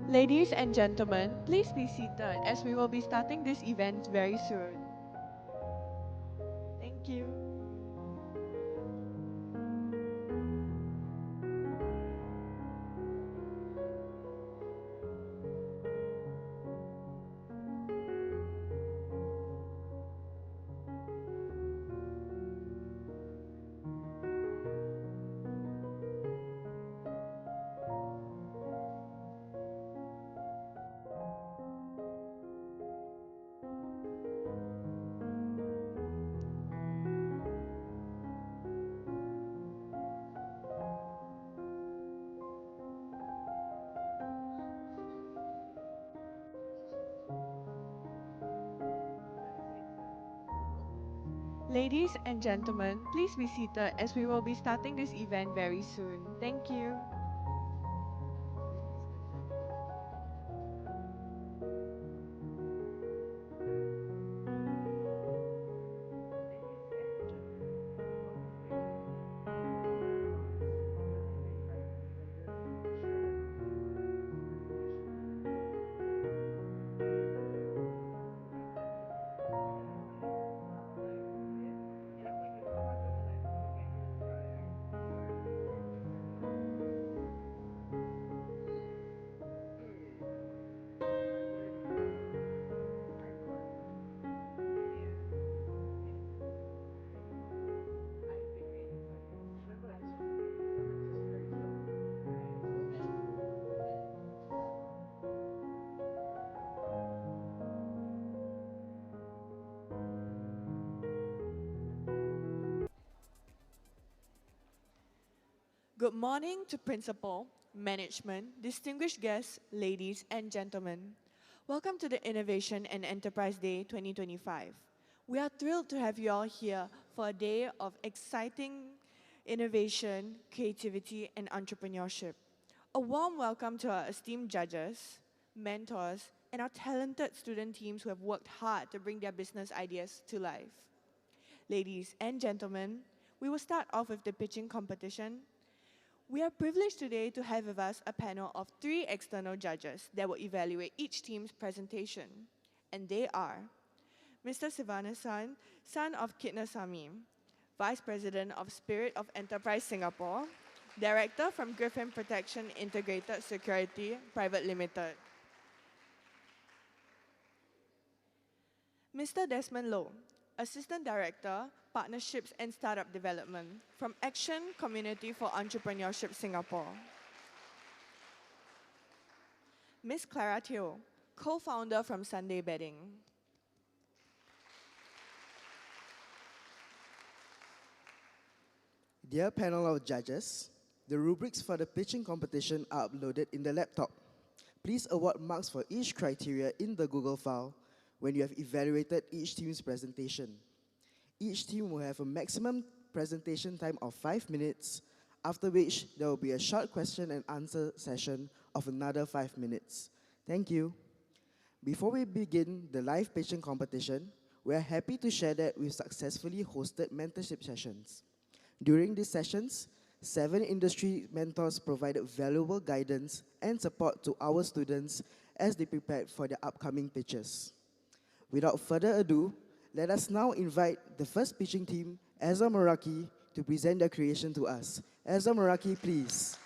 Ladies and gentlemen, please be seated as we will be starting this event very soon. Thank you. Ladies and gentlemen, please be seated as we will be starting this event very soon. Thank you. Good morning to principal, management, distinguished guests, ladies and gentlemen. Welcome to the Innovation and Enterprise Day 2025. We are thrilled to have you all here for a day of exciting innovation, creativity, and entrepreneurship. A warm welcome to our esteemed judges, mentors, and our talented student teams who have worked hard to bring their business ideas to life. Ladies and gentlemen, we will start off with the pitching competition. We are privileged today to have with us a panel of 3 external judges that will evaluate each team's presentation. And they are Mr. Sivanasan, son of Kitnasamy, Vice President of Spirit of Enterprise Singapore, Director from Griffin Protection Integrated Security Private Limited. Mr. Desmond Loh, Assistant Director, Partnerships and Startup Development from Action Community for Entrepreneurship Singapore. Ms. Clara Teo, Co-founder from Sunday Bedding. Dear panel of judges, the rubrics for the pitching competition are uploaded in the laptop. Please award marks for each criteria in the Google file when you have evaluated each team's presentation. Each team will have a maximum presentation time of 5 minutes, after which there will be a short question and answer session of another 5 minutes. Thank you. Before we begin the live pitching competition, we are happy to share that we've successfully hosted mentorship sessions. During these sessions, 7 industry mentors provided valuable guidance and support to our students as they prepared for their upcoming pitches. Without further ado, let us now invite the first pitching team, Ezra Meraki, to present their creation to us. Ezra Meraki, please.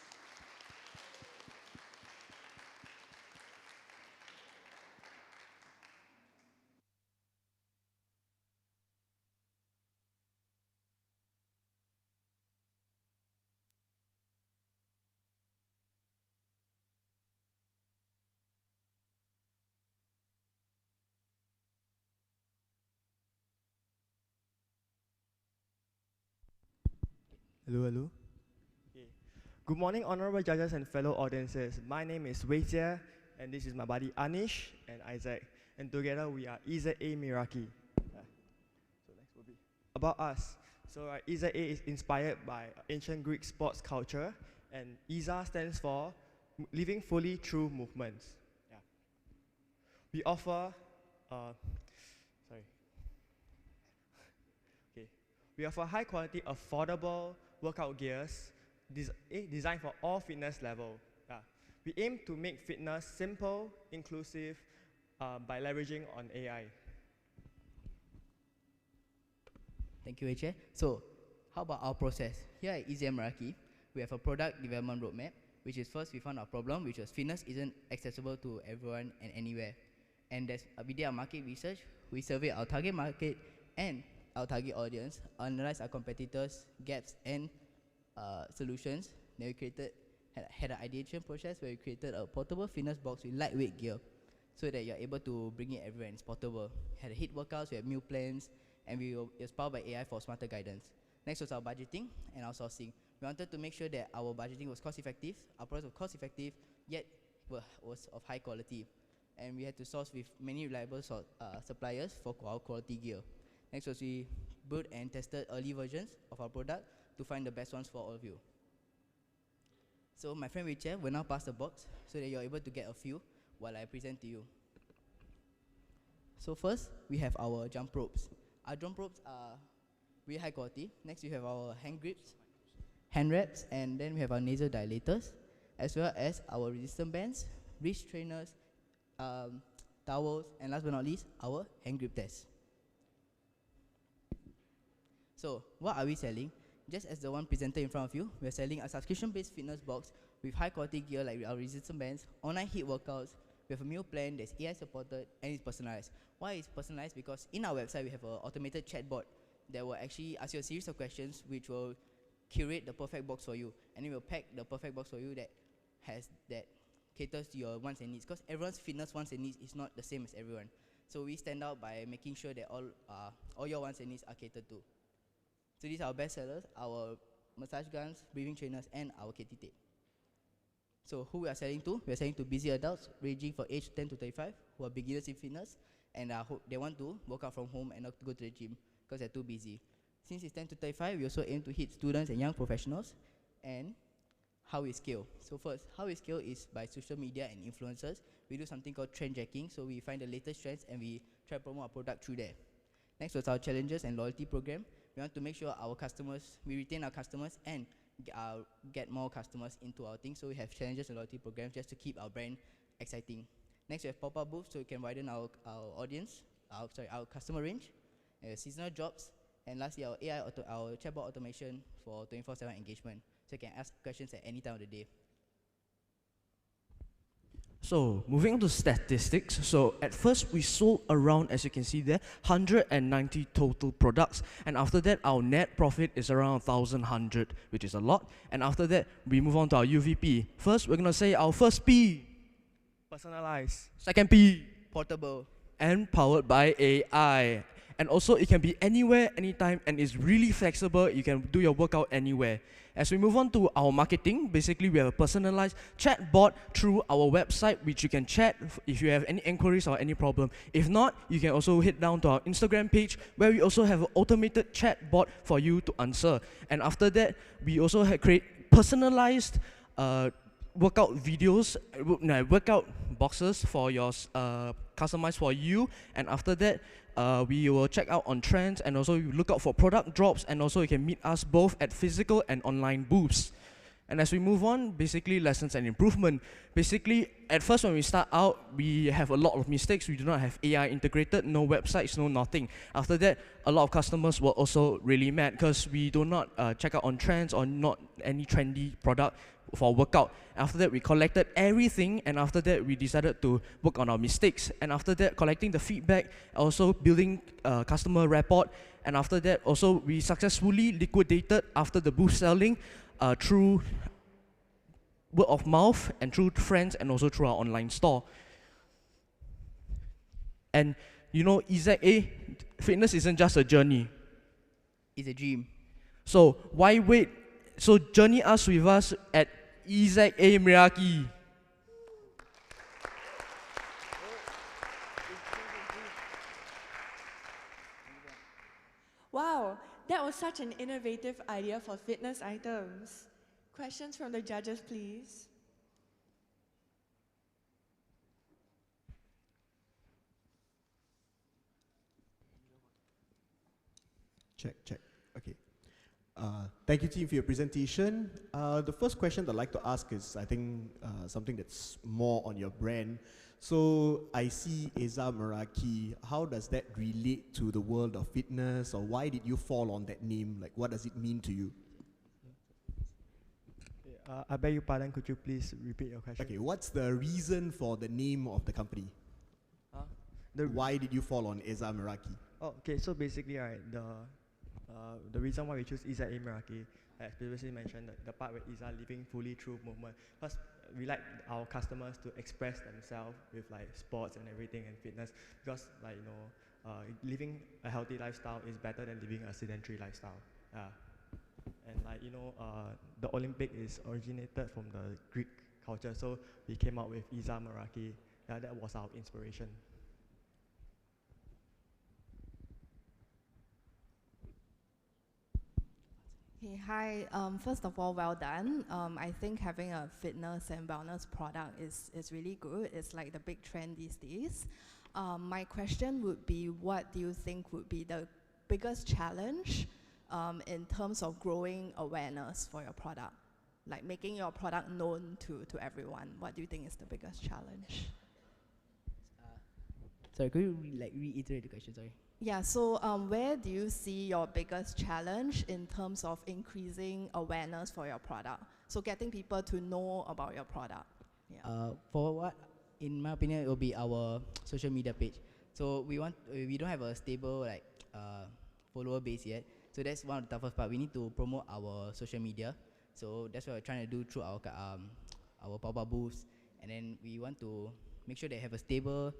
Hello, hello. Okay. Good morning, honorable judges and fellow audiences. My name is Wei Jie, and this is my buddy Anish and Isaac. And together we are Iza A Miraki. So next will be about us. So Iza A is inspired by ancient Greek sports culture, and Iza stands for Living Fully Through Movements. Yeah. We offer, sorry. Okay. We offer high quality, affordable workout gears designed for all fitness level. Yeah. We aim to make fitness simple, inclusive, by leveraging on AI. Thank you, HA. So, how about our process? Here at EZM Meraki, we have a product development roadmap, which is first we found our problem, which was fitness isn't accessible to everyone and anywhere. And we did our market research, we surveyed our target market and our target audience, analyzed our competitors' gaps and solutions. Then we had an ideation process where we created a portable fitness box with lightweight gear so that you're able to bring it everywhere and it's portable. Had a HIIT workouts, we had meal plans, and it was powered by AI for smarter guidance. Next was our budgeting and our sourcing. We wanted to make sure that our budgeting was cost effective, our product was cost effective, yet was of high quality. And we had to source with many reliable suppliers for our quality gear. Next was we built and tested early versions of our product to find the best ones for all of you. So my friend Richard will now pass the box so that you're able to get a feel while I present to you. So first, we have our jump ropes. Our jump ropes are really high quality. Next, we have our hand grips, hand wraps, and then we have our nasal dilators, as well as our resistance bands, wrist trainers, towels, and last but not least, our hand grip tests. So, what are we selling? Just as the one presented in front of you, we are selling a subscription-based fitness box with high-quality gear like our resistance bands, online HIIT workouts. We have a meal plan that's AI supported and it's personalized. Why is personalized? Because in our website we have an automated chatbot that will actually ask you a series of questions which will curate the perfect box for you, and it will pack the perfect box for you that caters to your wants and needs. Because everyone's fitness wants and needs is not the same as everyone. So we stand out by making sure that all your wants and needs are catered to. So these are our best sellers, our massage guns, breathing trainers, and our KT tape. So who we are selling to? We are selling to busy adults ranging from age 10 to 35 who are beginners in fitness and they want to work out from home and not to go to the gym because they're too busy. Since it's 10 to 35, we also aim to hit students and young professionals. And how we scale. So first, how we scale is by social media and influencers. We do something called trend jacking. So we find the latest trends and we try to promote our product through there. Next was our challenges and loyalty program. We want to make sure we retain our customers and get more customers into our thing. So we have challenges and loyalty programs just to keep our brand exciting. Next we have pop-up booths so we can widen our audience, our customer range, seasonal jobs, and lastly our our chatbot automation for 24/7 engagement. So you can ask questions at any time of the day. So, moving on to statistics. So, at first we sold around, as you can see there, 190 total products. And after that, our net profit is around 1,100, which is a lot. And after that, we move on to our UVP. First, we're going to say our first P, personalized. Second P, Portable. and powered by AI. And also, it can be anywhere, anytime, and it's really flexible. You can do your workout anywhere. As we move on to our marketing, basically we have a personalized chat bot through our website, which you can chat if you have any inquiries or any problem. If not, you can also head down to our Instagram page, where we also have an automated chat bot for you to answer. And after that, we also create personalized workout videos, workout boxes for your customized for you. And after that, we will check out on trends and also you look out for product drops, and also you can meet us both at physical and online booths. And as we move on, basically lessons and improvement. Basically, at first when we start out, we have a lot of mistakes. We do not have AI integrated, no websites, no nothing. After that, a lot of customers were also really mad because we do not check out on trends or not any trendy product for workout. After that, we collected everything, and after that, we decided to work on our mistakes. And after that, collecting the feedback, also building customer rapport. And after that, also we successfully liquidated after the booth selling through word of mouth and through friends and also through our online store. And you know, EZA fitness isn't just a journey. It's a dream. So why wait? So journey us with us at EZA Meraki. Wow, that was such an innovative idea for fitness items. Questions from the judges, please. Check. Okay. Thank you, team, for your presentation. The first question I'd like to ask is, I think, something that's more on your brand. So I see Eza Meraki. How does that relate to the world of fitness, or why did you fall on that name? Like, what does it mean to you? I beg your pardon, could you please repeat your question? Okay, what's the reason for the name of the company? Why did you fall on Eza Meraki? Oh, okay, so basically, right, the reason why we choose Iza Meraki, as previously mentioned, the part where Iza living fully through movement. First, we like our customers to express themselves with like sports and everything and fitness, because like living a healthy lifestyle is better than living a sedentary lifestyle. And like the Olympic is originated from the Greek culture, so we came out with Iza Meraki. Yeah, that was our inspiration. Hey, hi. First of all, well done. I think having a fitness and wellness product is really good. It's like the big trend these days. My question would be, what do you think would be the biggest challenge in terms of growing awareness for your product? Like making your product known to everyone. What do you think is the biggest challenge? Sorry, could you reiterate the question? Sorry. Yeah, so where do you see your biggest challenge in terms of increasing awareness for your product? So getting people to know about your product. Yeah. For what, in my opinion, it will be our social media page. So we don't have a stable follower base yet. So that's one of the toughest part. We need to promote our social media. So that's what we're trying to do through our pop-up booths. And then we want to make sure they have a stable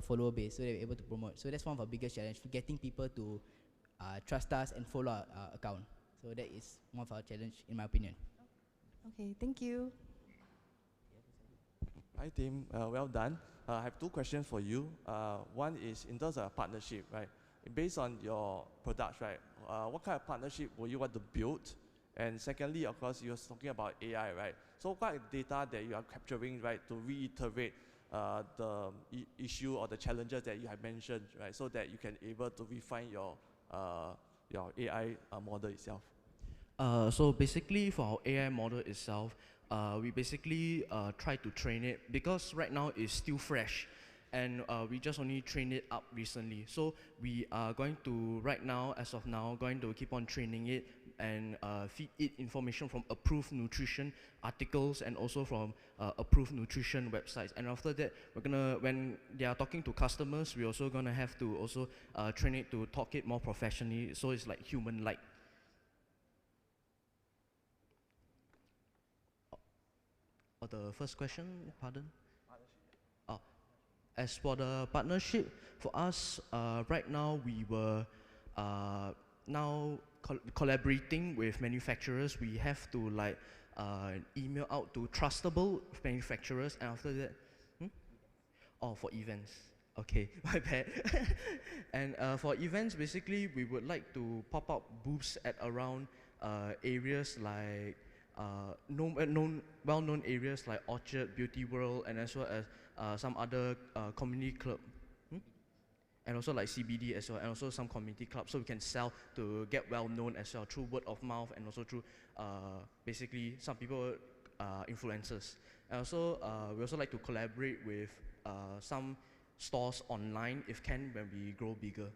follower base so they're able to promote. So that's one of our biggest challenges, getting people to trust us and follow our account. So that is one of our challenge, in my opinion. Okay, thank you. Hi team, well done. I have two questions for you. One is in terms of partnership, right? Based on your products, right? What kind of partnership will you want to build? And secondly, of course, you're talking about AI, right? So what data that you are capturing, right, to reiterate the issue or the challenges that you have mentioned, right, so that you can able to refine your AI model itself? So basically for our AI model itself, we basically try to train it because right now it's still fresh and we just only trained it up recently. So we are going to, right now, as of now, going to keep on training it and feed it information from approved nutrition articles and also from approved nutrition websites. And after that, we're gonna, when they are talking to customers, we're also gonna have to also train it to talk it more professionally, so it's like human-like. The first question, pardon? Oh, as for the partnership, for us, right now we were now collaborating with manufacturers. We have to like email out to trustable manufacturers, and after that, oh, for events. Okay, my bad. And for events, basically, we would like to pop up booths at around areas like well-known areas like Orchard, Beauty World, and as well as some other community club. And also like CBD as well, and also some community clubs, so we can sell to get well known as well through word of mouth, and also through basically some people influencers. And also we also like to collaborate with some stores online if can, when we grow bigger.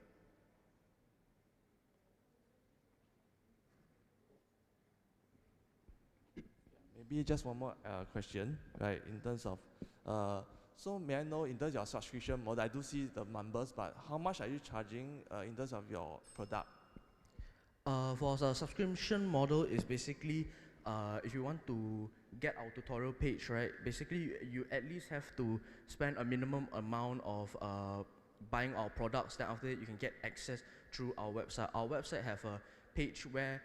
Maybe just one more question, right? In terms of so may I know, in terms of your subscription model, I do see the numbers, but how much are you charging in terms of your product? For the subscription model is basically, if you want to get our tutorial page, right, basically you at least have to spend a minimum amount of buying our products, then after that you can get access through our website. Our website have a page where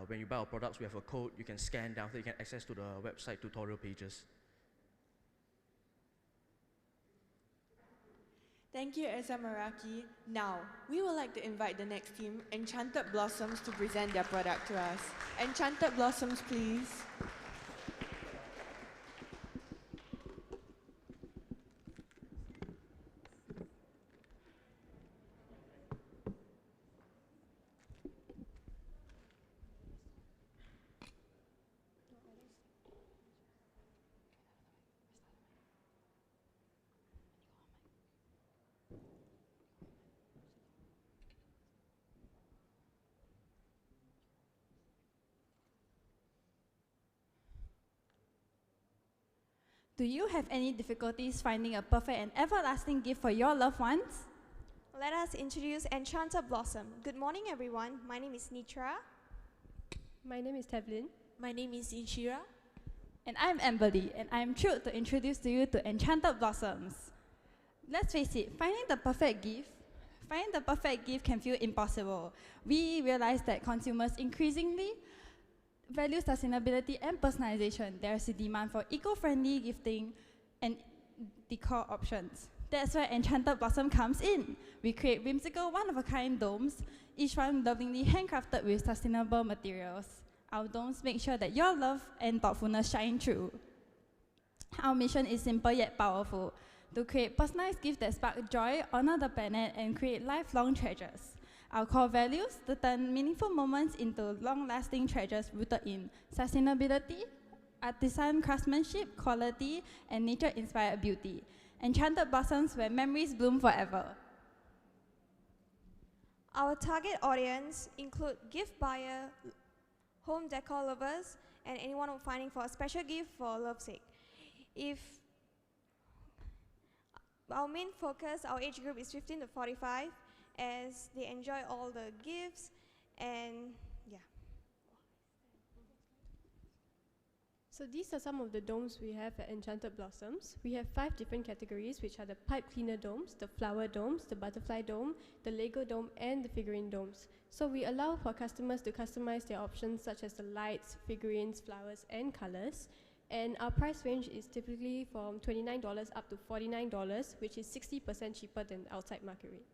when you buy our products, we have a code you can scan, then after you can access to the website tutorial pages. Thank you, Eza Meraki. Now, we would like to invite the next team, Enchanted Blossoms, to present their product to us. Enchanted Blossoms, please. Do you have any difficulties finding a perfect and everlasting gift for your loved ones? Let us introduce Enchanted Blossom. Good morning, everyone. My name is Nitra. My name is Tevlin. My name is Inshira. And I'm Amberly, and I'm thrilled to introduce to you to Enchanted Blossoms. Let's face it, finding the perfect gift can feel impossible. We realize that consumers increasingly value sustainability and personalization. There's a demand for eco-friendly gifting and decor options. That's where Enchanted Blossom comes in. We create whimsical, one-of-a-kind domes, each one lovingly handcrafted with sustainable materials. Our domes make sure that your love and thoughtfulness shine through. Our mission is simple yet powerful: to create personalized gifts that spark joy, honor the planet, and create lifelong treasures. Our core values: to turn meaningful moments into long-lasting treasures rooted in sustainability, artisan craftsmanship, quality, and nature-inspired beauty. Enchanted Blossoms, where memories bloom forever. Our target audience include gift buyer, home decor lovers, and anyone finding for a special gift for love's sake. If our main focus, our age group is 15 to 45, as they enjoy all the gifts and yeah. So these are some of the domes we have at Enchanted Blossoms. We have 5 different categories, which are the pipe cleaner domes, the flower domes, the butterfly dome, the Lego dome, and the figurine domes. So we allow for customers to customize their options such as the lights, figurines, flowers, and colors. And our price range is typically from $29 up to $49, which is 60% cheaper than the outside market rate.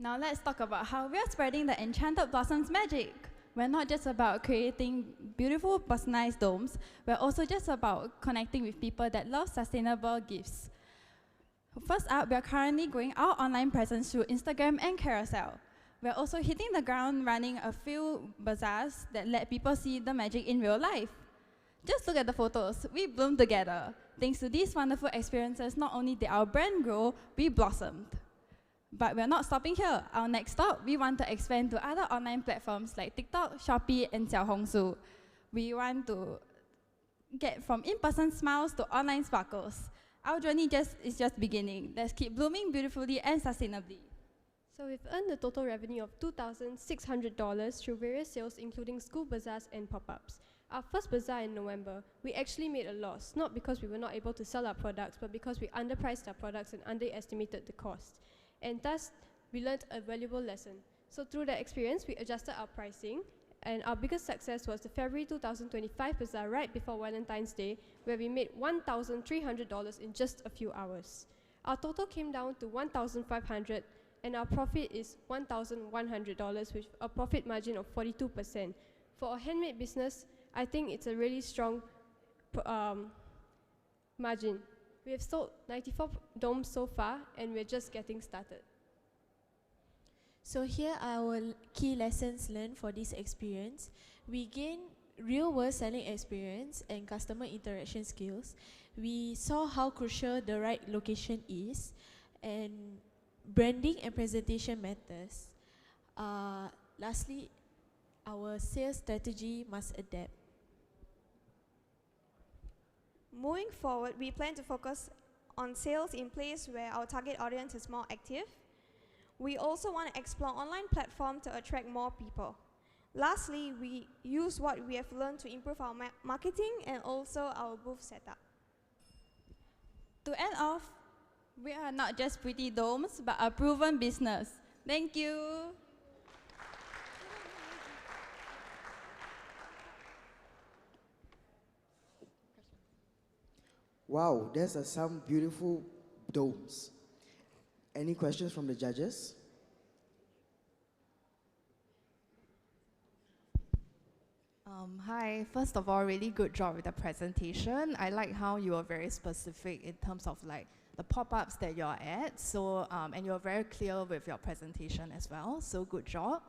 Now let's talk about how we're spreading the Enchanted Blossoms magic. We're not just about creating beautiful personalized domes, we're also just about connecting with people that love sustainable gifts. First up, we're currently growing our online presence through Instagram and Carousel. We're also hitting the ground running a few bazaars that let people see the magic in real life. Just look at the photos, we bloomed together. Thanks to these wonderful experiences, not only did our brand grow, we blossomed. But we're not stopping here. Our next stop, we want to expand to other online platforms like TikTok, Shopee, and Xiaohongshu. We want to get from in-person smiles to online sparkles. Our journey is just beginning. Let's keep blooming beautifully and sustainably. So we've earned a total revenue of $2,600 through various sales, including school bazaars and pop-ups. Our first bazaar in November, we actually made a loss, not because we were not able to sell our products, but because we underpriced our products and underestimated the cost. And thus, we learned a valuable lesson. So through that experience, we adjusted our pricing, and our biggest success was the February 2025 bazaar right before Valentine's Day, where we made $1,300 in just a few hours. Our total came down to $1,500, and our profit is $1,100, with a profit margin of 42%. For a handmade business, I think it's a really strong margin. We have sold 94 domes so far, and we're just getting started. So here are our key lessons learned for this experience. We gained real-world selling experience and customer interaction skills. We saw how crucial the right location is, and branding and presentation matters. Lastly, our sales strategy must adapt. Moving forward, we plan to focus on sales in places where our target audience is more active. We also want to explore online platforms to attract more people. Lastly, we use what we have learned to improve our marketing and also our booth setup. To end off, we are not just pretty domes, but a proven business. Thank you. Wow, there's some beautiful domes. Any questions from the judges? Hi, first of all, really good job with the presentation. I like how you were very specific in terms of like the pop-ups that you're at. So, and you're very clear with your presentation as well. So good job.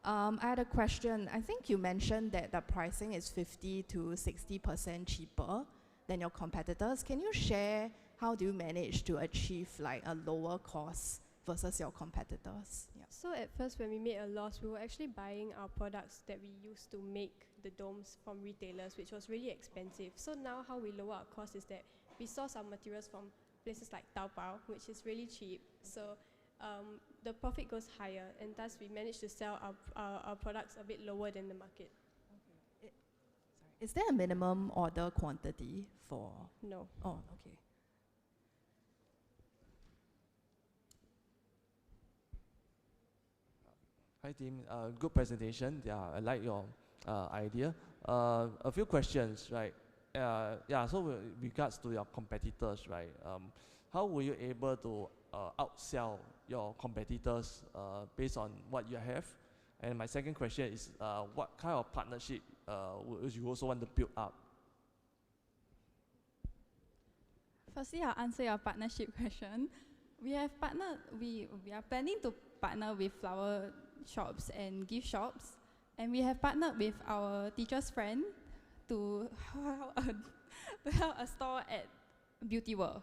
I had a question. I think you mentioned that the pricing is 50 to 60% cheaper than your competitors. Can you share how do you manage to achieve like a lower cost versus your competitors? Yeah. So at first when we made a loss, we were actually buying our products that we used to make the domes from retailers, which was really expensive. So now how we lower our cost is that we source our materials from places like Taobao, which is really cheap. So the profit goes higher, and thus we managed to sell our products a bit lower than the market. Is there a minimum order quantity for? No. Oh, okay. Hi team, good presentation. Yeah, I like your idea. A few questions, right? Yeah, so with regards to your competitors, right? How were you able to outsell your competitors based on what you have? And my second question is, what kind of partnership would you also want to build up? Firstly, I'll answer your partnership question. We have partnered, we are planning to partner with flower shops and gift shops, and we have partnered with our teacher's friend to help a store at Beauty World.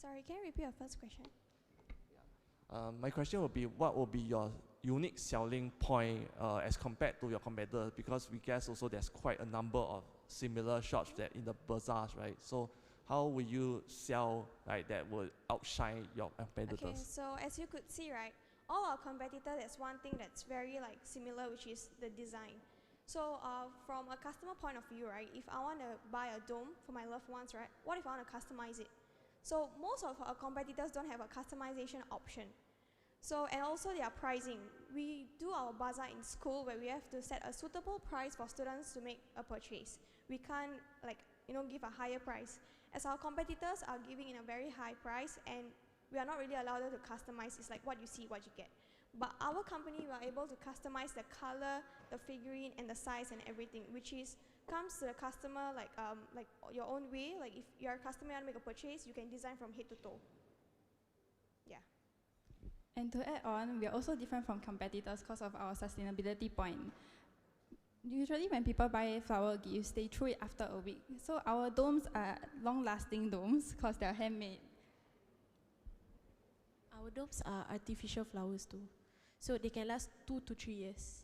Sorry, can you repeat your first question? My question would be, what will be your unique selling point as compared to your competitors? Because we guess also there's quite a number of similar shops that in the bazaars, right? So how will you sell, right, that will outshine your competitors? Okay, so as you could see, right, all our competitors, there's one thing that's very like similar, which is the design. So from a customer point of view, right, if I want to buy a dome for my loved ones, right, what if I want to customize it? So most of our competitors don't have a customization option. So, and also their pricing. We do our bazaar in school where we have to set a suitable price for students to make a purchase. We can't give a higher price, as our competitors are giving in a very high price, and we are not really allowed to customize. It's like what you see, what you get. But our company, we are able to customize the color, the figurine, and the size and everything, which comes to the customer like your own way. Like if you're a customer and make a purchase, you can design from head to toe. Yeah. And to add on, we are also different from competitors because of our sustainability point. Usually when people buy flower gifts, they throw it after a week. So our domes are long-lasting domes because they are handmade. Our domes are artificial flowers too, so they can last 2 to 3 years.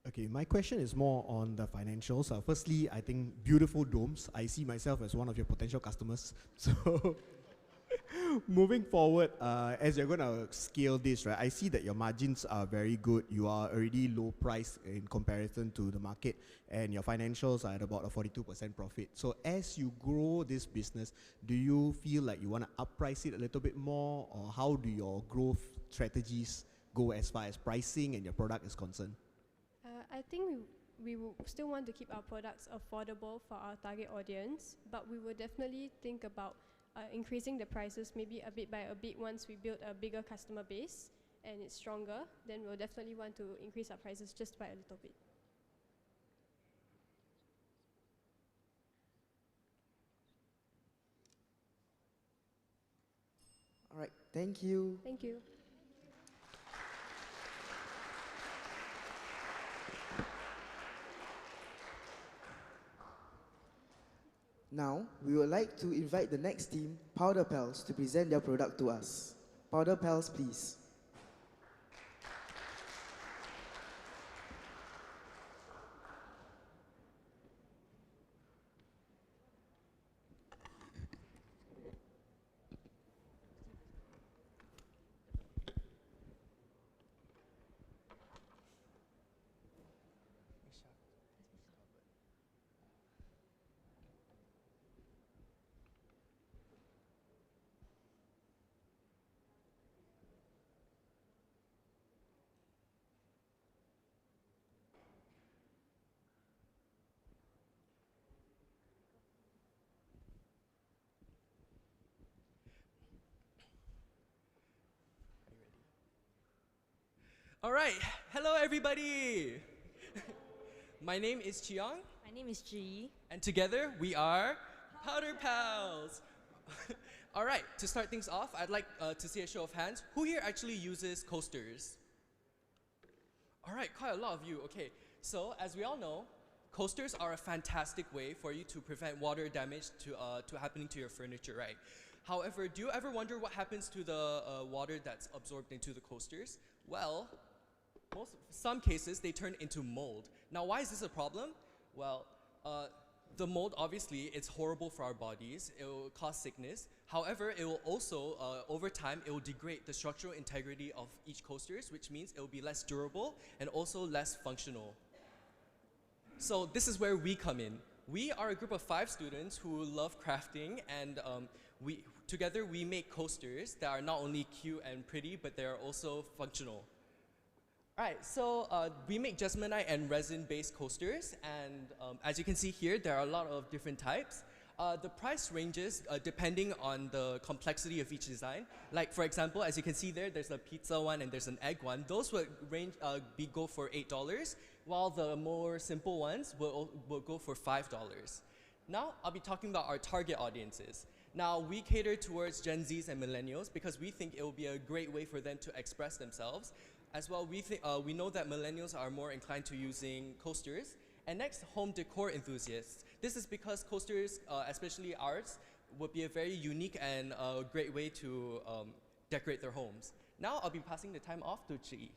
Okay, my question is more on the financials. Firstly, I think beautiful domes. I see myself as one of your potential customers. So moving forward, as you're going to scale this, right, I see that your margins are very good. You are already low price in comparison to the market, and your financials are at about a 42% profit. So as you grow this business, do you feel like you want to upprice it a little bit more, or how do your growth strategies go as far as pricing and your product is concerned? I think we will still want to keep our products affordable for our target audience, but we will definitely think about increasing the prices maybe a bit by a bit once we build a bigger customer base and it's stronger. Then we'll definitely want to increase our prices just by a little bit. All right, thank you. Thank you. Now, we would like to invite the next team, Powder Pals, to present their product to us. Powder Pals, please. All right, hello everybody. My name is Chiang. My name is Ji. And together we are Powder Pals. All right, to start things off, I'd like to see a show of hands. Who here actually uses coasters? All right, quite a lot of you. Okay, so as we all know, Coasters are a fantastic way for you to prevent water damage to happening to your furniture, right? However, do you ever wonder what happens to the water that's absorbed into the coasters? Well, some cases they turn into mold. Now, why is this a problem? Well, the mold, obviously, it's horrible for our bodies. It will cause sickness. However, it will also, over time, it will degrade the structural integrity of each coasters, which means it will be less durable and also less functional. So this is where we come in. We are a group of 5 students who love crafting, and together we make coasters that are not only cute and pretty, but they are also functional. Alright, so we make Jesmonite and resin-based coasters, and as you can see here, there are a lot of different types. The price ranges depending on the complexity of each design. Like for example, as you can see there, there's a pizza one and there's an egg one. Those would go for $8, while the more simple ones will go for $5. Now, I'll be talking about our target audiences. Now, we cater towards Gen Zs and millennials because we think it will be a great way for them to express themselves. As well, we know that millennials are more inclined to using coasters. And next, home decor enthusiasts. This is because coasters, especially ours, would be a very unique and great way to decorate their homes. Now, I'll be passing the time off to Chi.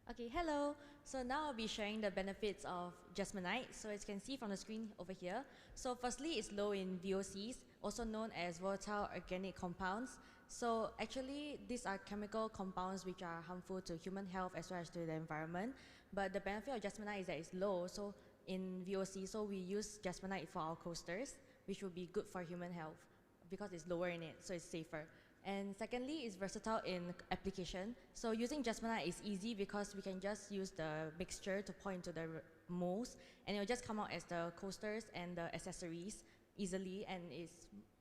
Okay, hello. So now I'll be sharing the benefits of Jesmonite. So as you can see from the screen over here. So firstly, it's low in VOCs, also known as volatile organic compounds. So actually, these are chemical compounds which are harmful to human health as well as to the environment. But the benefit of Jesmonite is that it's low, so in VOC, so we use Jesmonite for our coasters, which will be good for human health because it's lower in it, so it's safer. And secondly, it's versatile in application. So using Jesmonite is easy because we can just use the mixture to pour into the molds, and it will just come out as the coasters and the accessories easily, and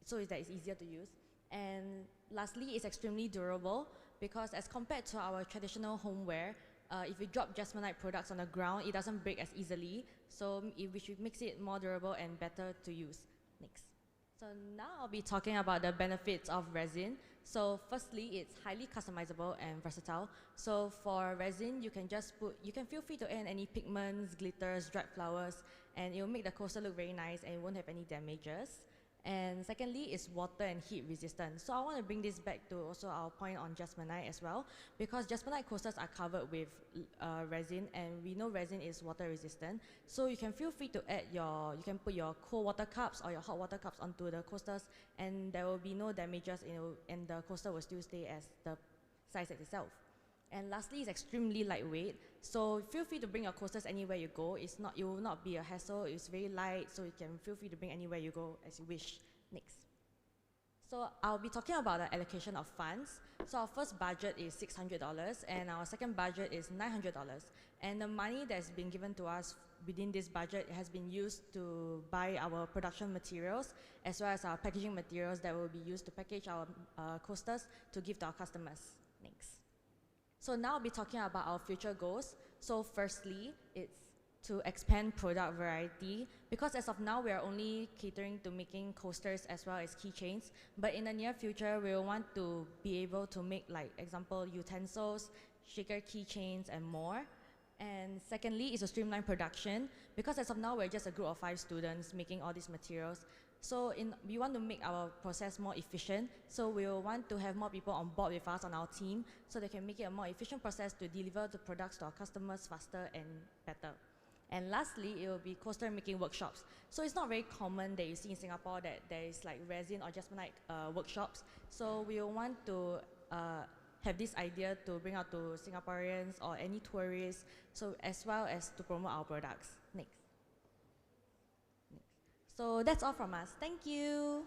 so that it's easier to use. And lastly, it's extremely durable because as compared to our traditional homeware, if we drop Jesmonite products on the ground, it doesn't break as easily. So which makes it more durable and better to use. Next. So now I'll be talking about the benefits of resin. So firstly, it's highly customizable and versatile. So for resin, you can feel free to add any pigments, glitters, dried flowers, and it will make the coaster look very nice and it won't have any damages. And secondly, it's water and heat resistant. So I want to bring this back to also our point on Jesmonite as well, because Jesmonite coasters are covered with resin, and we know resin is water resistant. So you can feel free to add you can put your cold water cups or your hot water cups onto the coasters, and there will be no damages, and the coaster will still stay as the size itself. And lastly, it's extremely lightweight. So feel free to bring your coasters anywhere you go. It will not be a hassle. It's very light, so you can feel free to bring anywhere you go as you wish. Next. So I'll be talking about the allocation of funds. So our first budget is $600, and our second budget is $900. And the money that's been given to us within this budget has been used to buy our production materials, as well as our packaging materials that will be used to package our coasters to give to our customers. Next. So now I'll be talking about our future goals. So firstly, it's to expand product variety, because as of now, we are only catering to making coasters as well as keychains. But in the near future, we will want to be able to make, like, example, utensils, shaker keychains, and more. And secondly, is a streamlined production, because as of now, we're just a group of 5 students making all these materials. So we want to make our process more efficient, so we will want to have more people on board with us on our team, so they can make it a more efficient process to deliver the products to our customers faster and better. And lastly, it will be coaster making workshops. So it's not very common that you see in Singapore that there is like resin or Jesmonite workshops. So we will want to have this idea to bring out to Singaporeans or any tourists, so as well as to promote our products. Next. So that's all from us. Thank you.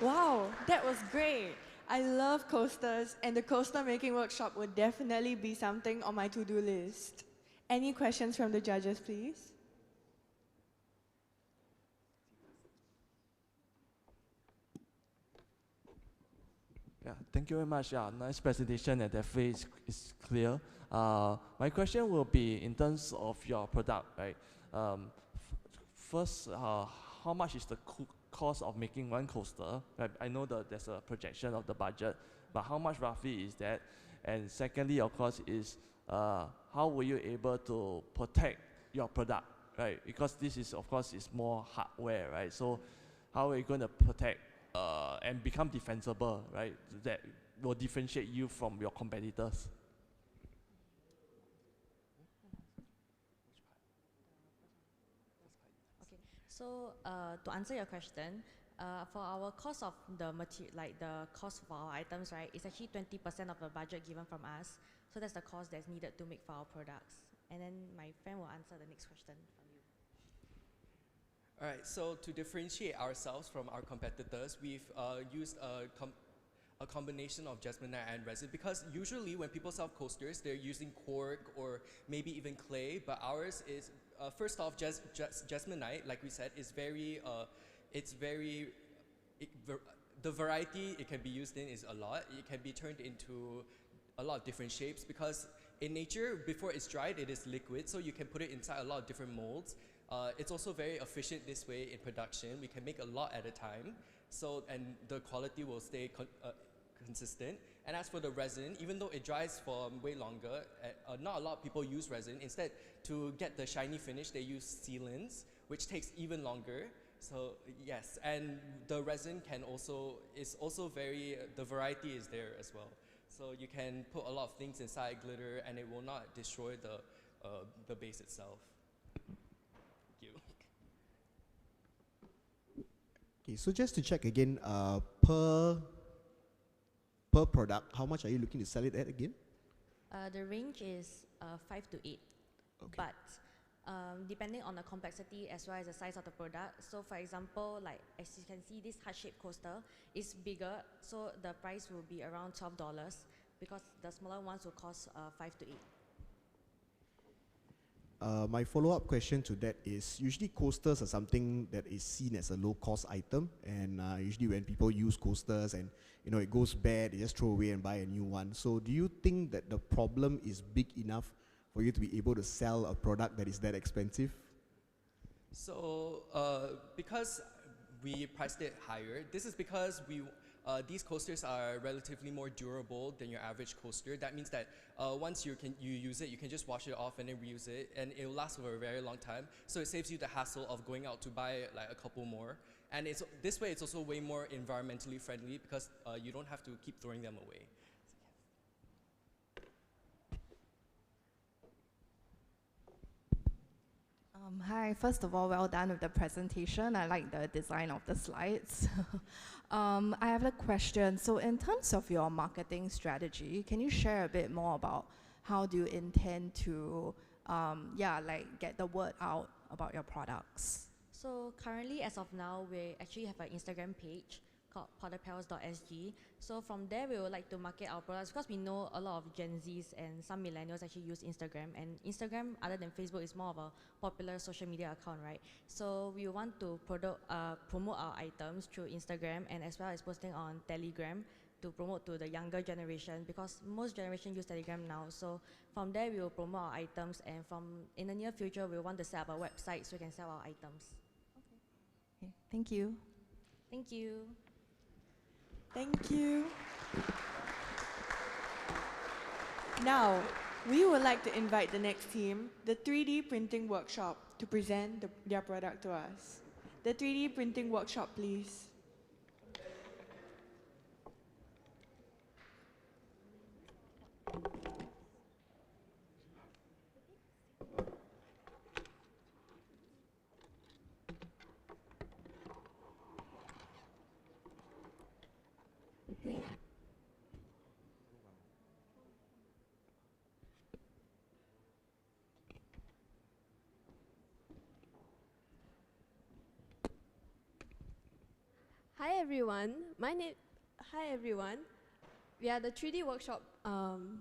Wow, that was great. I love coasters, and the coaster making workshop would definitely be something on my to-do list. Any questions from the judges, please? Yeah, thank you very much. Yeah, nice presentation, and definitely is clear. My question will be in terms of your product, right? First, how much is the cost of making one coaster? I know that there's a projection of the budget, but how much roughly is that? And secondly, of course, is how were you able to protect your product, right? Because this is, of course, is more hardware, right? So how are you going to protect and become defensible, right? That will differentiate you from your competitors. Okay, so to answer your question, for our cost of the material, like the cost for our items, right, it's actually 20% of the budget given from us. So that's the cost that's needed to make for our products. And then my friend will answer the next question from you. All right, so to differentiate ourselves from our competitors, we've used a combination of Jesmonite and resin, because usually when people sell coasters, they're using cork or maybe even clay, but ours is, first off, Jesmonite, like we said, is very, the variety it can be used in is a lot. It can be turned into a lot of different shapes, because in nature, before it's dried, it is liquid, so you can put it inside a lot of different molds. It's also very efficient this way in production. We can make a lot at a time, so, and the quality will stay consistent. And as for the resin, even though it dries for way longer, not a lot of people use resin. Instead, to get the shiny finish, they use sealants, which takes even longer. So yes, and the resin is also very, the variety is there as well. So you can put a lot of things inside glitter and it will not destroy the base itself. Thank you. Okay, so just to check again, per product, how much are you looking to sell it at again? The range is 5 to 8, Okay. but depending on the complexity as well as the size of the product. So for example, like as you can see, this heart-shaped coaster is bigger, so the price will be around $12, because the smaller ones will cost 5 to 8. My follow-up question to that is, usually coasters are something that is seen as a low-cost item, and usually when people use coasters and it goes bad, they just throw away and buy a new one. So do you think that the problem is big enough for you to be able to sell a product that is that expensive? So because we priced it higher, this is because these coasters are relatively more durable than your average coaster. That means that once you use it, you can just wash it off and then reuse it, and it will last for a very long time. So it saves you the hassle of going out to buy like a couple more. And this way, it's also way more environmentally friendly, because you don't have to keep throwing them away. Hi, first of all, well done with the presentation. I like the design of the slides. I have a question. So in terms of your marketing strategy, can you share a bit more about how do you intend to get the word out about your products? So currently, as of now, we actually have an Instagram page called potterpals.sg. So from there, we would like to market our products, because we know a lot of Gen Zs and some millennials actually use Instagram. And Instagram, other than Facebook, is more of a popular social media account, right? So we want to promote our items through Instagram, and as well as posting on Telegram to promote to the younger generation, because most generation use Telegram now. So from there, we will promote our items, and in the near future, we want to set up a website so we can sell our items. Okay, thank you. Thank you. Thank you. Now, we would like to invite the next team, the 3D Printing Workshop, to present their product to us. The 3D Printing Workshop, please. Hi everyone. Hi everyone. We are the 3D Workshop. And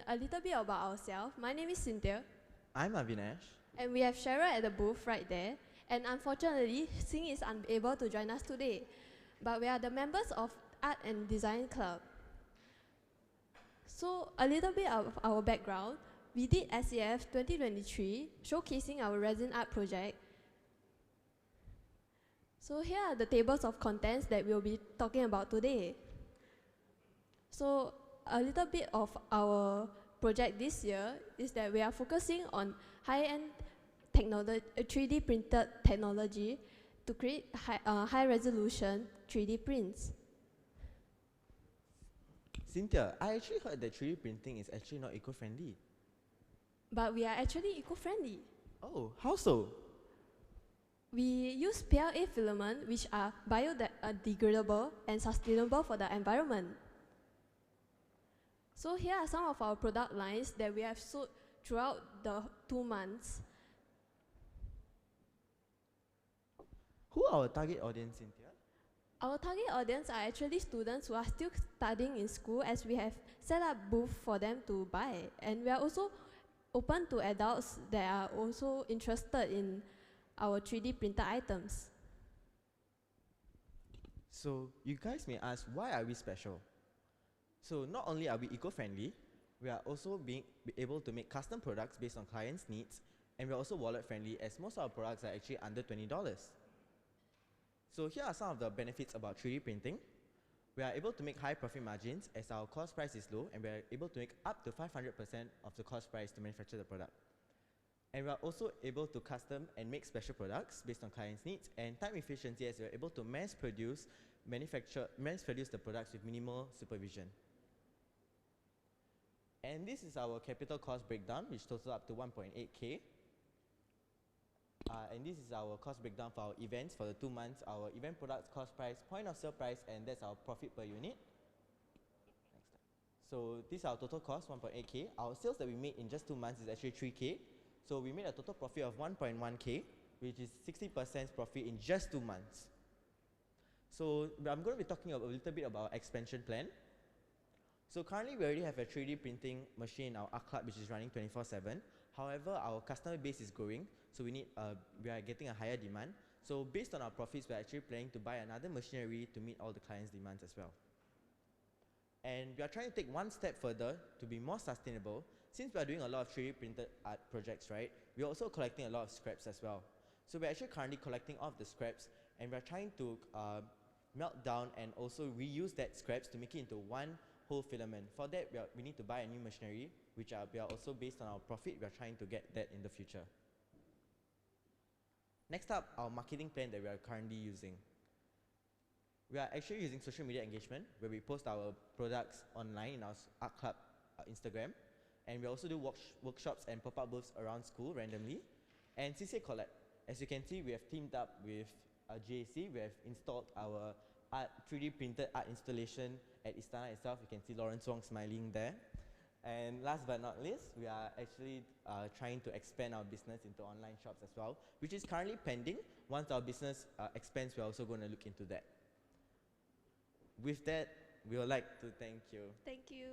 a little bit about ourselves. My name is Cynthia. I'm Avinash. And we have Cheryl at the booth right there. And unfortunately, Sing is unable to join us today. But we are the members of Art and Design Club. So a little bit of our background. We did SAF 2023, showcasing our resin art project. So here are the tables of contents that we'll be talking about today. So a little bit of our project this year is that we are focusing on high-end technology, 3D printed technology to create high-resolution 3D prints. Cynthia, I actually heard that 3D printing is actually not eco-friendly. But we are actually eco-friendly. Oh, how so? We use PLA filament, which are biodegradable and sustainable for the environment. So here are some of our product lines that we have sold throughout the 2 months. Who are our target audience, Cynthia? Our target audience are actually students who are still studying in school, as we have set up booths for them to buy. And we are also open to adults that are also interested in our 3D printed items. So you guys may ask, why are we special? So not only are we eco-friendly, we are also being able to make custom products based on clients' needs, and we're also wallet-friendly, as most of our products are actually under $20. So here are some of the benefits about 3D printing. We are able to make high profit margins as our cost price is low, and we are able to make up to 500% of the cost price to manufacture the product. And we are also able to custom and make special products based on clients' needs and time efficiency, as we are able to mass produce the products with minimal supervision. And this is our capital cost breakdown, which totals up to 1.8K. And this is our cost breakdown for our events for the 2 months. Our event products cost price, point of sale price, and that's our profit per unit. Next time. So this is our total cost, 1.8K. Our sales that we made in just 2 months is actually 3K. So we made a total profit of 1.1K, which is 60% profit in just 2 months. So I'm going to be talking a little bit about our expansion plan. So currently we already have a 3D printing machine in our art club, which is running 24/7. However, our customer base is growing, so we are getting a higher demand. So based on our profits, we're actually planning to buy another machinery to meet all the clients' demands as well. And we are trying to take one step further to be more sustainable. Since we are doing a lot of 3D printed art projects, right, we're also collecting a lot of scraps as well. So we're actually currently collecting all of the scraps, and we're trying to melt down and also reuse that scraps to make it into one whole filament. For that, we need to buy a new machinery, which we are also based on our profit. We are trying to get that in the future. Next up, our marketing plan that we are currently using. We are actually using social media engagement, where we post our products online in our art club Instagram, and we also do workshops and pop-up booths around school randomly. And CCA Collab, as you can see, we have teamed up with GAC. We have installed our 3D printed art installation at Istana itself. You can see Lawrence Wong smiling there. And last but not least, we are actually trying to expand our business into online shops as well, which is currently pending. Once our business expands, we're also going to look into that. With that, we would like to thank you. Thank you.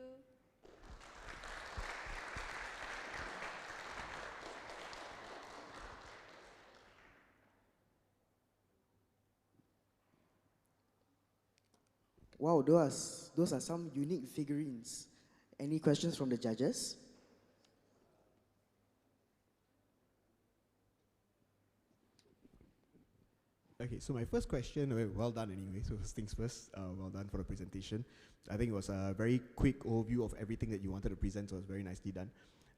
Wow, those are some unique figurines. Any questions from the judges? Okay, so my first question, well done anyway, so first things first, well done for the presentation. I think it was a very quick overview of everything that you wanted to present, so it was very nicely done.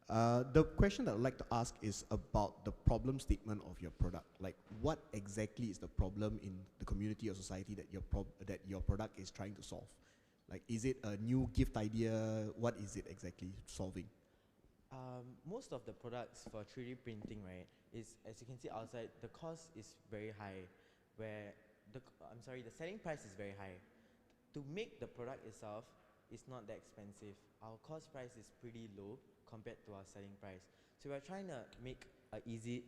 The question that I'd like to ask is about the problem statement of your product. Like, what exactly is the problem in the community or society that your product is trying to solve? Like, is it a new gift idea? What is it exactly solving? Most of the products for 3D printing, right, is, as you can see outside, the cost is very high, where the selling price is very high. To make the product itself is not that expensive. Our cost price is pretty low compared to our selling price. So we're trying to make easy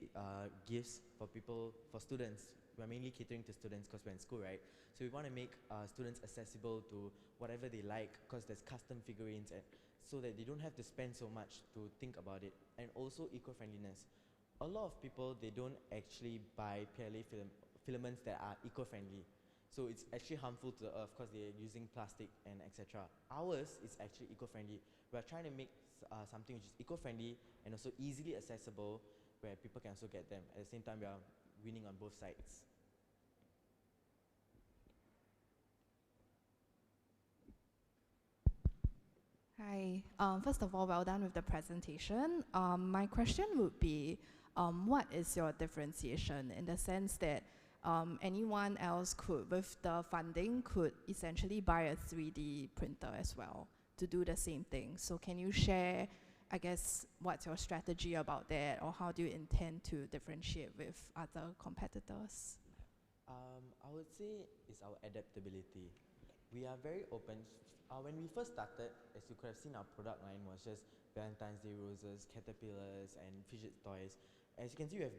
gifts for people, for students. We're mainly catering to students because we're in school, right? So we want to make students accessible to whatever they like, because there's custom figurines, and so that they don't have to spend so much to think about it. And also eco-friendliness. A lot of people, they don't actually buy PLA filaments that are eco-friendly. So it's actually harmful to the earth because they're using plastic and etc. Ours is actually eco-friendly. We're trying to make something which is eco-friendly and also easily accessible, where people can also get them. At the same time, we are winning on both sides. Hi. First of all, well done with the presentation. My question would be, what is your differentiation in the sense that anyone else could, with the funding, could essentially buy a 3D printer as well to do the same thing. So can you share, I guess, what's your strategy about that, or how do you intend to differentiate with other competitors? I would say it's our adaptability. We are very open. When we first started, as you could have seen, our product line was just Valentine's Day roses, caterpillars, and fidget toys. As you can see, we have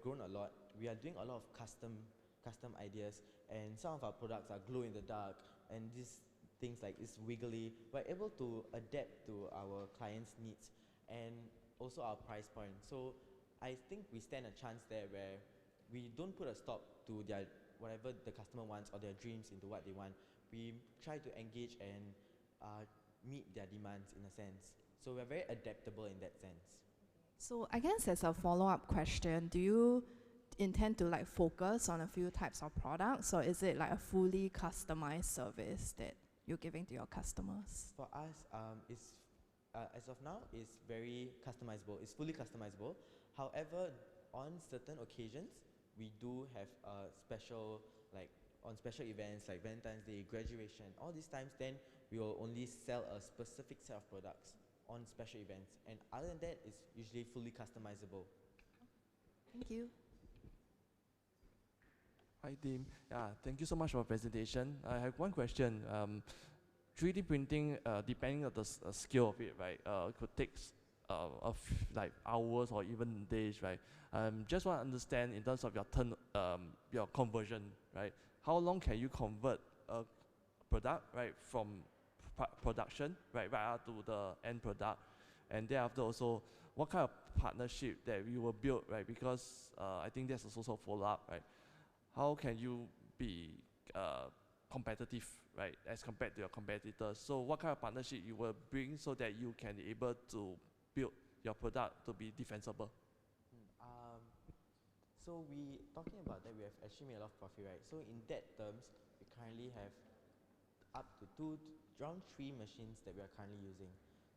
grown a lot. We are doing a lot of custom ideas, and some of our products are glow in the dark, and these things like it's wiggly. We're able to adapt to our clients' needs and also our price point. So I think we stand a chance there where we don't put a stop to their whatever the customer wants or their dreams into what they want. We try to engage and meet their demands in a sense. So we're very adaptable in that sense. So I guess as a follow-up question, do you intend to like focus on a few types of products, or is it like a fully customized service that you're giving to your customers? For us, as of now, it's very customizable. It's fully customizable. However, on certain occasions, we do have special, like on special events like Valentine's Day, graduation, all these times, then we will only sell a specific set of products on special events. And other than that, it's usually fully customizable. Thank you. Hi team, thank you so much for the presentation. I have one question. 3D printing, depending on the scale of it, right, could take like hours or even days, right? Just want to understand in terms of your conversion, right? How long can you convert a product, right, from production, right up to the end product, and thereafter also, what kind of partnership that we will build, right? Because I think there's also a follow-up, right? How can you be competitive, right, as compared to your competitors? So what kind of partnership you will bring so that you can be able to build your product to be defensible? So we talking about that, we have actually made a lot of profit, right? So in that terms, we currently have up to around 3 machines that we are currently using.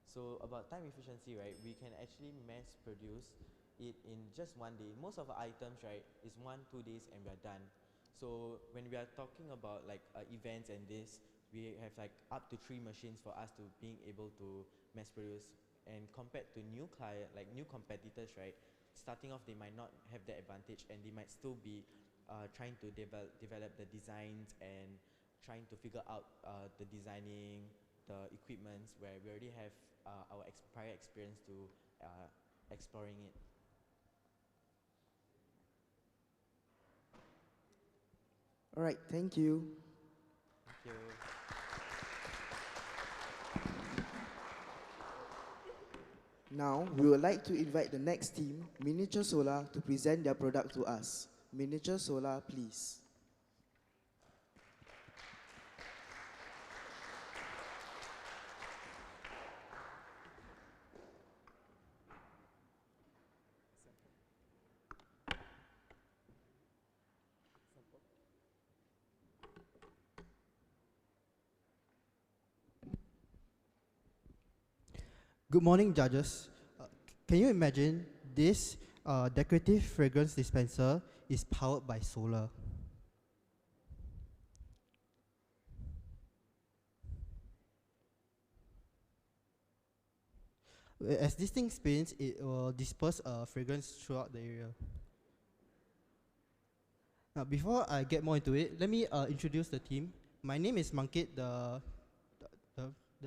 So about time efficiency, right, we can actually mass produce it in just one day. Most of our items, right, is 1-2 days and we are done. So when we are talking about like events and this, we have like up to 3 machines for us to being able to mass produce. And compared to new competitors, right, starting off they might not have that advantage, and they might still be trying to develop the designs and trying to figure out the designing, the equipments, where we already have our prior experience to exploring it. All right, thank you. Thank you. Now, we would like to invite the next team, Miniature Solar, to present their product to us. Miniature Solar, please. Good morning, judges. Can you imagine this decorative fragrance dispenser is powered by solar? As this thing spins, it will disperse fragrance throughout the area. Now, before I get more into it, let me introduce the team. My name is Mankit, the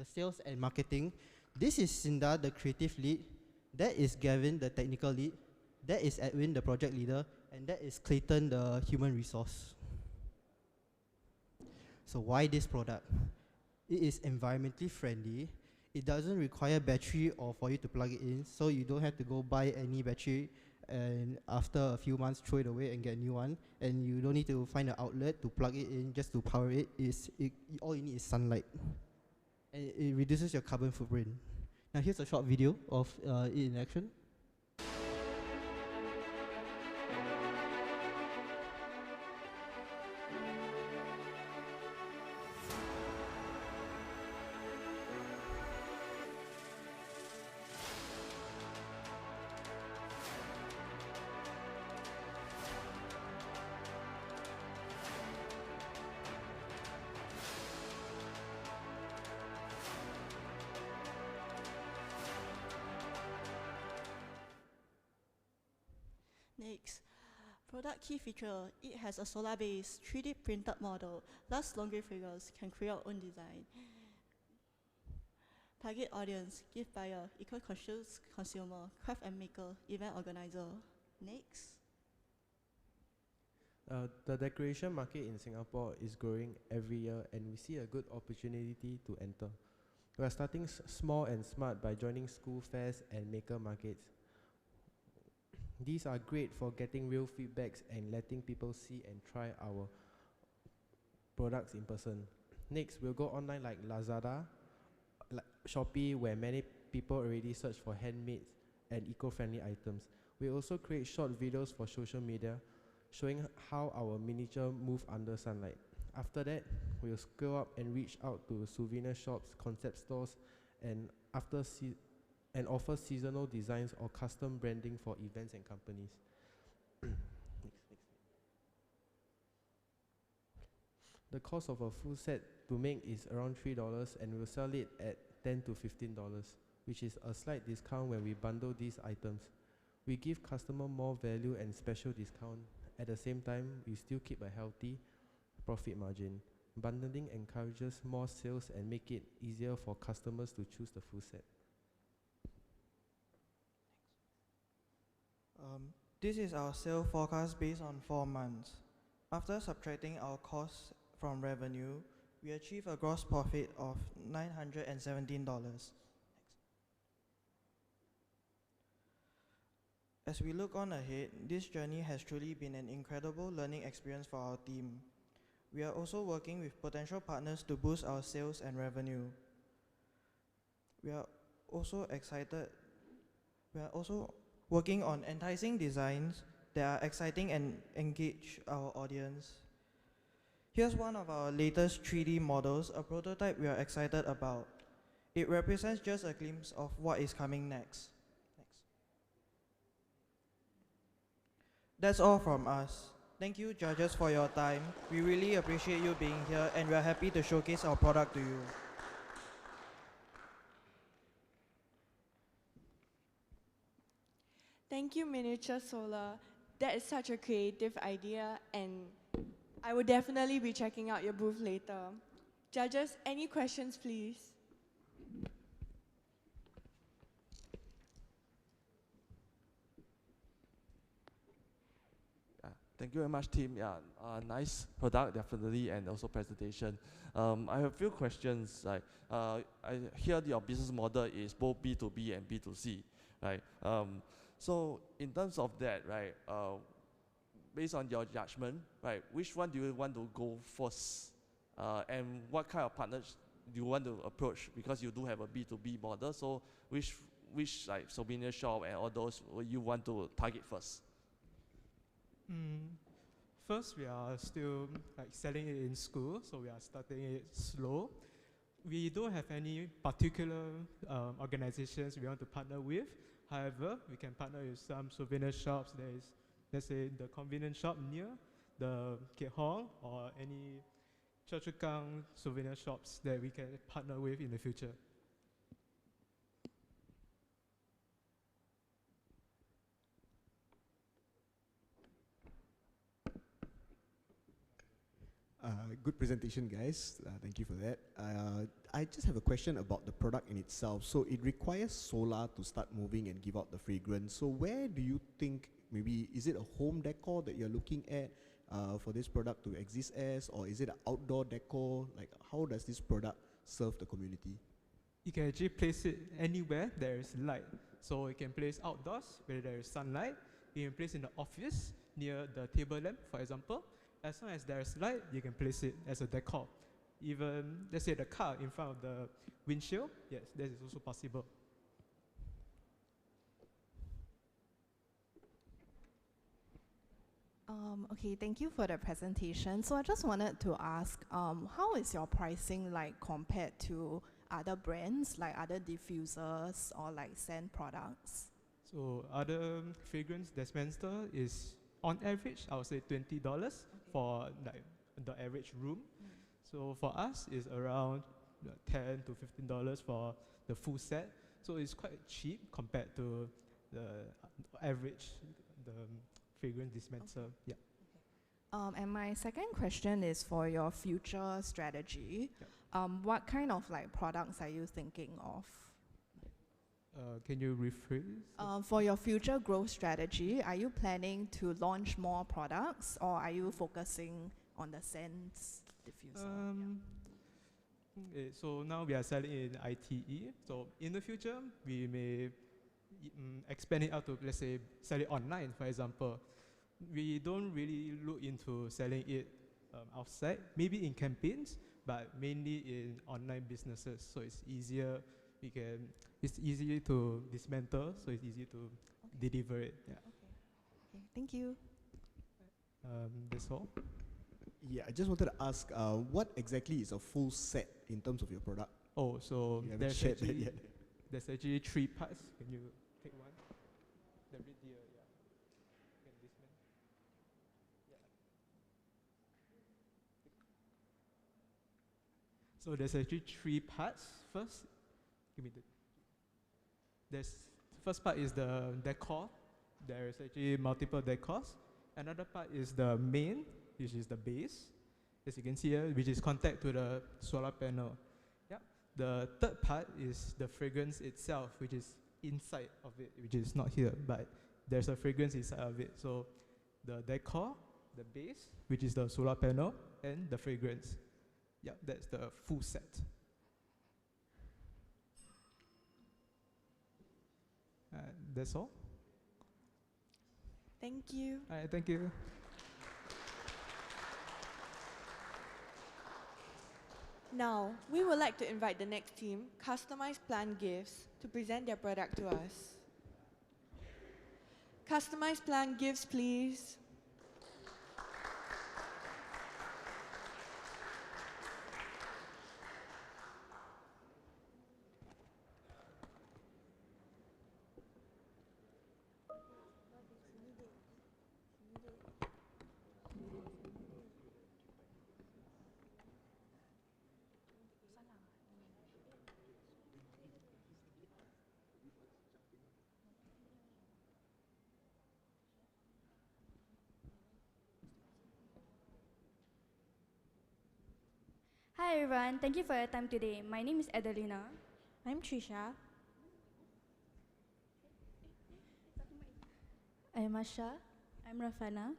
sales and marketing. This is Sinda, the creative lead. That is Gavin, the technical lead. That is Edwin, the project leader. And that is Clayton, the human resource. So why this product? It is environmentally friendly. It doesn't require battery or for you to plug it in, so you don't have to go buy any battery and after a few months throw it away and get a new one. And you don't need to find an outlet to plug it in just to power it. All you need is sunlight. And it reduces your carbon footprint. Now here's a short video of it in action. Product key feature, it has a solar-based 3D printed model, plus longer figures, can create your own design. Target audience, gift buyer, eco-conscious consumer, craft and maker, event organizer. Next. The decoration market in Singapore is growing every year, and we see a good opportunity to enter. We are starting small and smart by joining school fairs and maker markets. These are great for getting real feedbacks and letting people see and try our products in person. Next, we'll go online like Lazada, Shopee, where many people already search for handmade and eco-friendly items. We also create short videos for social media, showing how our miniature move under sunlight. After that, we'll scale up and reach out to souvenir shops, concept stores, and offer seasonal designs or custom branding for events and companies. Next. The cost of a full set to make is around $3, and we'll sell it at $10 to $15, which is a slight discount when we bundle these items. We give customer more value and special discount. At the same time, we still keep a healthy profit margin. Bundling encourages more sales and make it easier for customers to choose the full set. This is our sale forecast based on 4 months. After subtracting our costs from revenue, we achieve a gross profit of $917. As we look on ahead, this journey has truly been an incredible learning experience for our team. We are also working with potential partners to boost our sales and revenue. We are also working on enticing designs that are exciting and engage our audience. Here's one of our latest 3D models, a prototype we are excited about. It represents just a glimpse of what is coming next. That's all from us. Thank you, judges, for your time. We really appreciate you being here, and we are happy to showcase our product to you. Thank you, Miniature Solar. That is such a creative idea, and I will definitely be checking out your booth later. Judges, any questions, please? Thank you very much, team. Yeah, nice product, definitely, and also presentation. I have a few questions. Like, I hear your business model is both B2B and B2C, right? So in terms of that, right, based on your judgment, right, which one do you want to go first? And what kind of partners do you want to approach? Because you do have a B2B model, so which like souvenir shop and all those you want to target first? First, we are still like selling it in school, so we are starting it slow. We don't have any particular organizations we want to partner with. However, we can partner with some souvenir shops. There is, let's say, the convenience shop near the Keat Hong or any Choa Chu Kang souvenir shops that we can partner with in the future. Good presentation, guys. Thank you for that. I just have a question about the product in itself. So it requires solar to start moving and give out the fragrance. So where do you think, maybe, is it a home decor that you're looking at for this product to exist as, or is it an outdoor decor? Like, how does this product serve the community? You can actually place it anywhere there is light. So you can place outdoors where there is sunlight. You can place in the office near the table lamp, for example. As long as there is light, you can place it as a decor. Even, let's say, the car in front of the windshield, yes, that is also possible. Okay, thank you for the presentation. So I just wanted to ask, how is your pricing like compared to other brands, like other diffusers or like scent products? So other fragrance dispenser is, on average, I would say $20 for like the average room. So for us, it's around $10 to $15 for the full set. So it's quite cheap compared to the average fragrance dispenser. Yeah. And my second question is for your future strategy. What kind of like products are you thinking of? Can you rephrase? For your future growth strategy, are you planning to launch more products or are you focusing on the scents diffuser? Okay, so now we are selling in ITE. So in the future, we may expand it out to, let's say, sell it online, for example. We don't really look into selling it outside, maybe in campaigns, but mainly in online businesses. So it's easier. It's easy to dismantle, so it's easy to deliver it. Yeah. Okay, thank you. That's all. Yeah, I just wanted to ask, what exactly is a full set in terms of your product? Oh, so You haven't there's shared that actually, yet. there's actually 3 parts. Can you take one? The red deer, yeah. Can dismantle. So there's actually 3 parts. First, give me the. First part is the decor. There is actually multiple decors. Another part is the main, which is the base, as you can see here, which is contact to the solar panel. Yep. The third part is the fragrance itself, which is inside of it, which is not here, but there's a fragrance inside of it. So the decor, the base, which is the solar panel, and the fragrance. Yeah, that's the full set. That's all. Thank you. All right, thank you. Now, we would like to invite the next team, Customized Plant Gifts, to present their product to us. Customized Plant Gifts, please. Hi everyone, thank you for your time today. My name is Adelina. I'm Trisha. I'm Asha. I'm Rafana.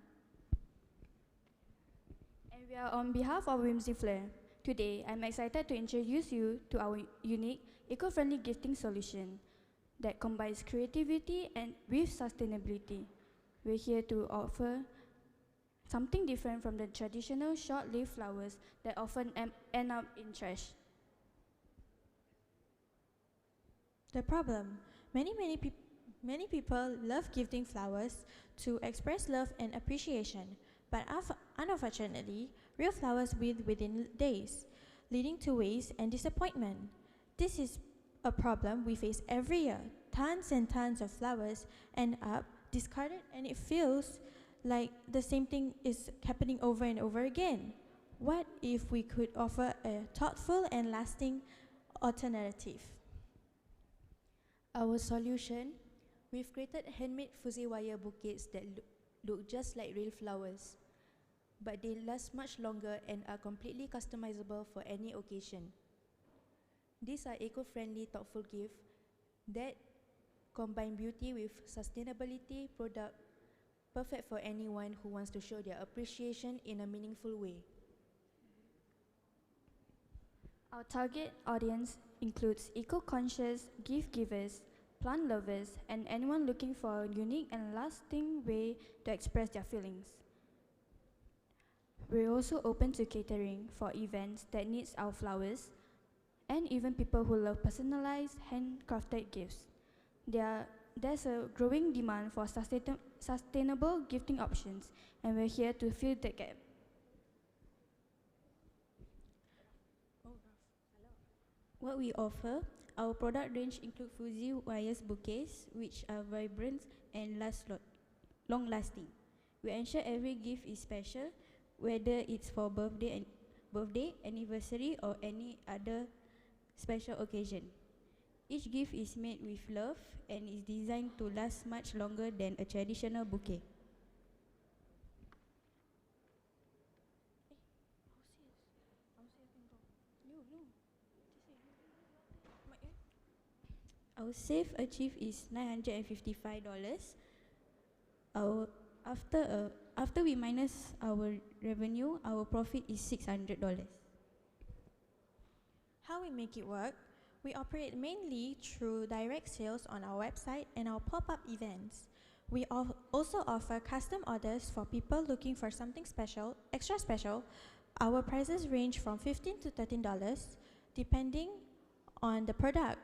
And we are on behalf of Whimsy Flair. Today, I'm excited to introduce you to our unique, eco-friendly gifting solution that combines creativity and with sustainability. We're here to offer something different from the traditional short-lived flowers that often end up in trash. The problem. Many people love gifting flowers to express love and appreciation, but unfortunately, real flowers wilt within days, leading to waste and disappointment. This is a problem we face every year. Tons and tons of flowers end up discarded, and it feels like the same thing is happening over and over again. What if we could offer a thoughtful and lasting alternative? Our solution, we've created handmade fuzzy wire bouquets that look just like real flowers, but they last much longer and are completely customizable for any occasion. These are eco-friendly, thoughtful gifts that combine beauty with sustainability product, perfect for anyone who wants to show their appreciation in a meaningful way. Our target audience includes eco-conscious gift givers, plant lovers, and anyone looking for a unique and lasting way to express their feelings. We're also open to catering for events that needs our flowers, and even people who love personalized, handcrafted gifts. There's a growing demand for sustainable gifting options, and we're here to fill that gap. What we offer, our product range include fuzzy wires bouquets, which are vibrant and long-lasting. We ensure every gift is special, whether it's for birthday, anniversary, or any other special occasion. Each gift is made with love and is designed to last much longer than a traditional bouquet. Our save achieved is $955. After we minus our revenue, our profit is $600. How we make it work? We operate mainly through direct sales on our website and our pop-up events. We also offer custom orders for people looking for something special, extra special. Our prices range from $15 to $13 depending on the product,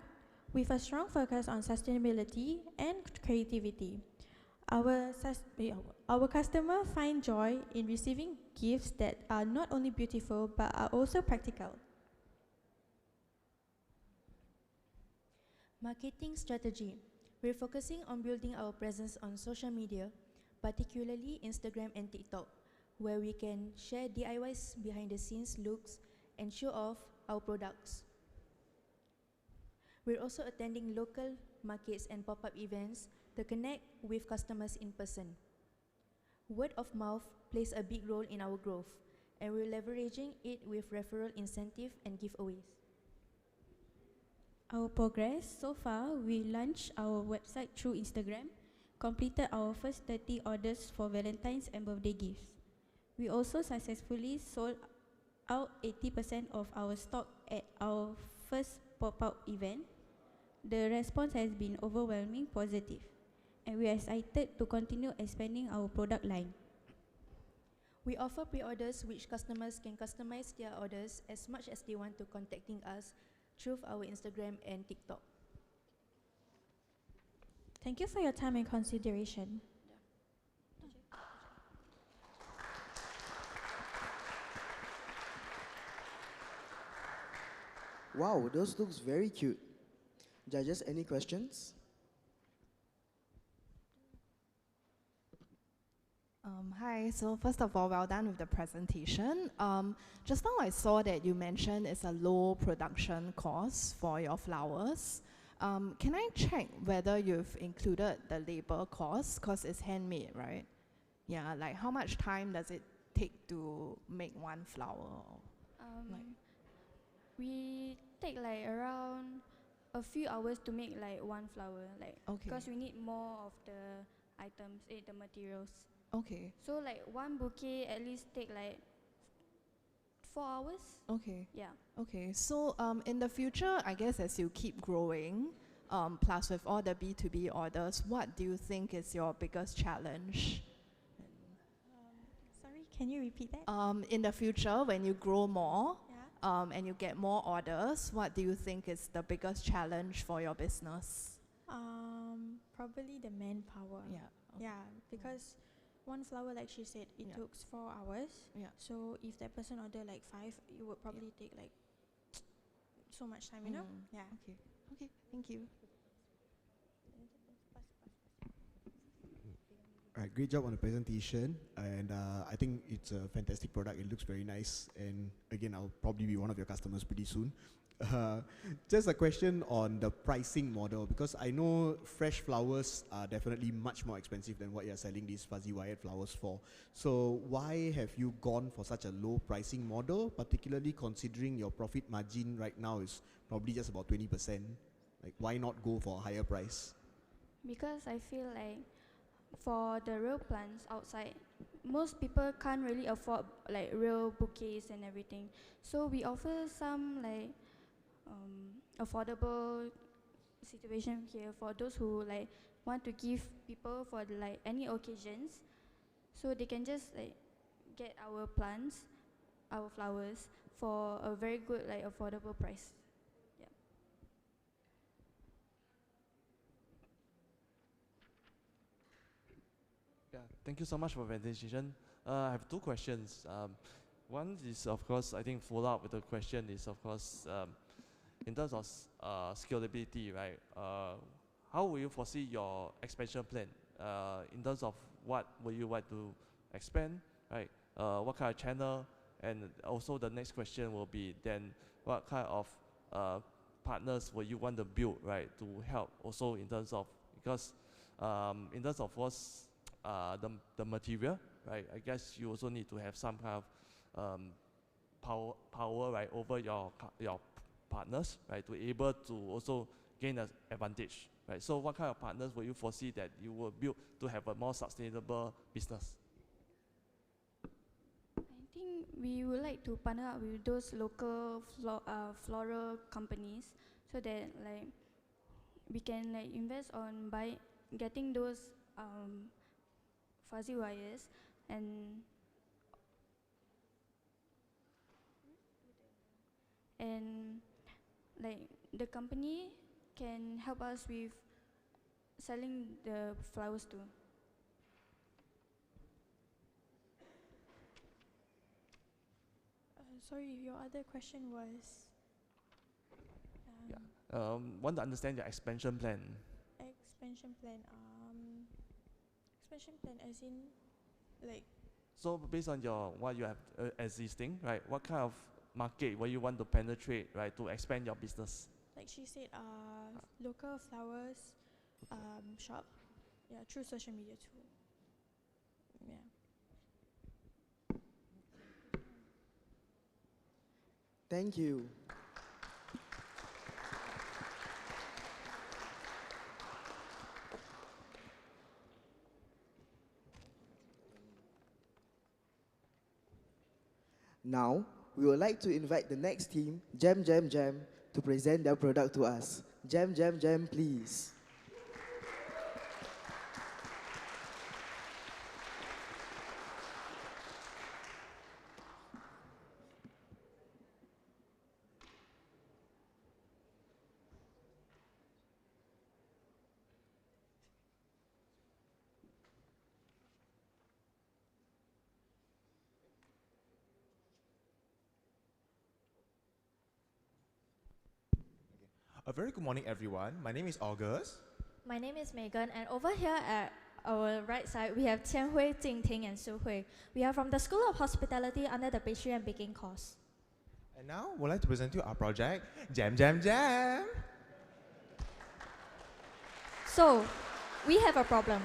with a strong focus on sustainability and creativity. Our customer find joy in receiving gifts that are not only beautiful but are also practical. Marketing strategy. We're focusing on building our presence on social media, particularly Instagram and TikTok, where we can share DIYs behind the scenes looks and show off our products. We're also attending local markets and pop-up events to connect with customers in person. Word of mouth plays a big role in our growth, and we're leveraging it with referral incentive and giveaways. Our progress so far, we launched our website through Instagram, completed our first 30 orders for Valentine's and birthday gifts. We also successfully sold out 80% of our stock at our first pop-up event. The response has been overwhelming positive, and we are excited to continue expanding our product line. We offer pre-orders which customers can customize their orders as much as they want to contacting us through our Instagram and TikTok. Thank you for your time and consideration. Wow, those looks very cute. Judges, any questions? Hi, so first of all, well done with the presentation. Just now I saw that you mentioned it's a low production cost for your flowers. Can I check whether you've included the labor cost, because it's handmade, right? Yeah, like how much time does it take to make one flower? We take like around a few hours to make like one flower, like because we need more of the items, the materials. Okay. So like one bouquet at least take like 4 hours. Okay. Yeah. Okay, so in the future, I guess as you keep growing, plus with all the B2B orders, what do you think is your biggest challenge? Sorry, can you repeat that? In the future, when you grow more, and you get more orders, what do you think is the biggest challenge for your business? Probably the manpower. Yeah. Yeah, because one flower, like she said, it took 4 hours. Yeah. So if that person order like 5, it would probably take like so much time, you know? Yeah. Okay. Okay, thank you. All right, great job on the presentation, and I think it's a fantastic product. It looks very nice, and again, I'll probably be one of your customers pretty soon. Just a question on the pricing model, because I know fresh flowers are definitely much more expensive than what you're selling these fuzzy wired flowers for. So why have you gone for such a low pricing model, particularly considering your profit margin right now is probably just about 20%? Like, why not go for a higher price? Because I feel like for the real plants outside, most people can't really afford like real bouquets and everything. So we offer some like affordable situation here for those who like want to give people for like any occasions. So they can just like get our plants, our flowers for a very good like affordable price. Yeah, thank you so much for the presentation. I have 2 questions. One is, of course, I think follow up with the question is, of course, in terms of scalability, right? How will you foresee your expansion plan? In terms of what will you want to expand, right? What kind of channel? And also the next question will be then, what kind of partners will you want to build, right? To help also in terms of, because in terms of what's the material, right? I guess you also need to have some kind of power right, over your partners, right, to be able to also gain an advantage, right? So what kind of partners will you foresee that you will build to have a more sustainable business? I think we would like to partner up with those local floral companies so that like we can like invest on getting those fuzzy wires and like the company can help us with selling the flowers too. Sorry, your other question was? Want to understand your expansion plan. Expansion plan. Expansion plan as in, like. So based on what you have existing, right? What kind of market will you want to penetrate, right, to expand your business? Like she said, local flowers shop. Yeah, through social media too. Yeah. Thank you. Now, we would like to invite the next team, Jam Jam Jam, to present their product to us. Jam Jam Jam, please. A very good morning, everyone. My name is August. My name is Megan, and over here at our right side, we have Tianhui, Jingting, and Suhui. We are from the School of Hospitality under the Pastry and Baking course. And now, we'd like to present to you our project, Jam Jam Jam. So, we have a problem.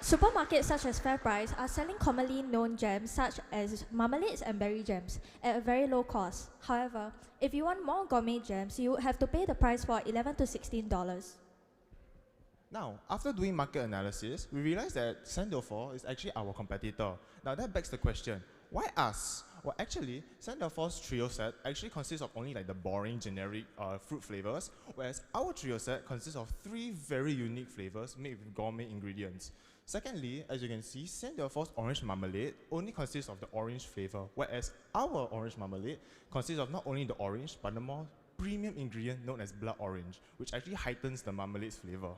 Supermarkets such as FairPrice are selling commonly known jams such as marmalades and berry jams at a very low cost. However, if you want more gourmet jams, you would have to pay the price for $11 to $16. Now, after doing market analysis, we realized that Sandalford is actually our competitor. Now, that begs the question, why us? Well, actually, Sandalford's trio set actually consists of only like the boring generic fruit flavors, whereas our trio set consists of 3 very unique flavors made with gourmet ingredients. Secondly, as you can see, Sandalford's orange marmalade only consists of the orange flavor, whereas our orange marmalade consists of not only the orange, but the more premium ingredient known as blood orange, which actually heightens the marmalade's flavor.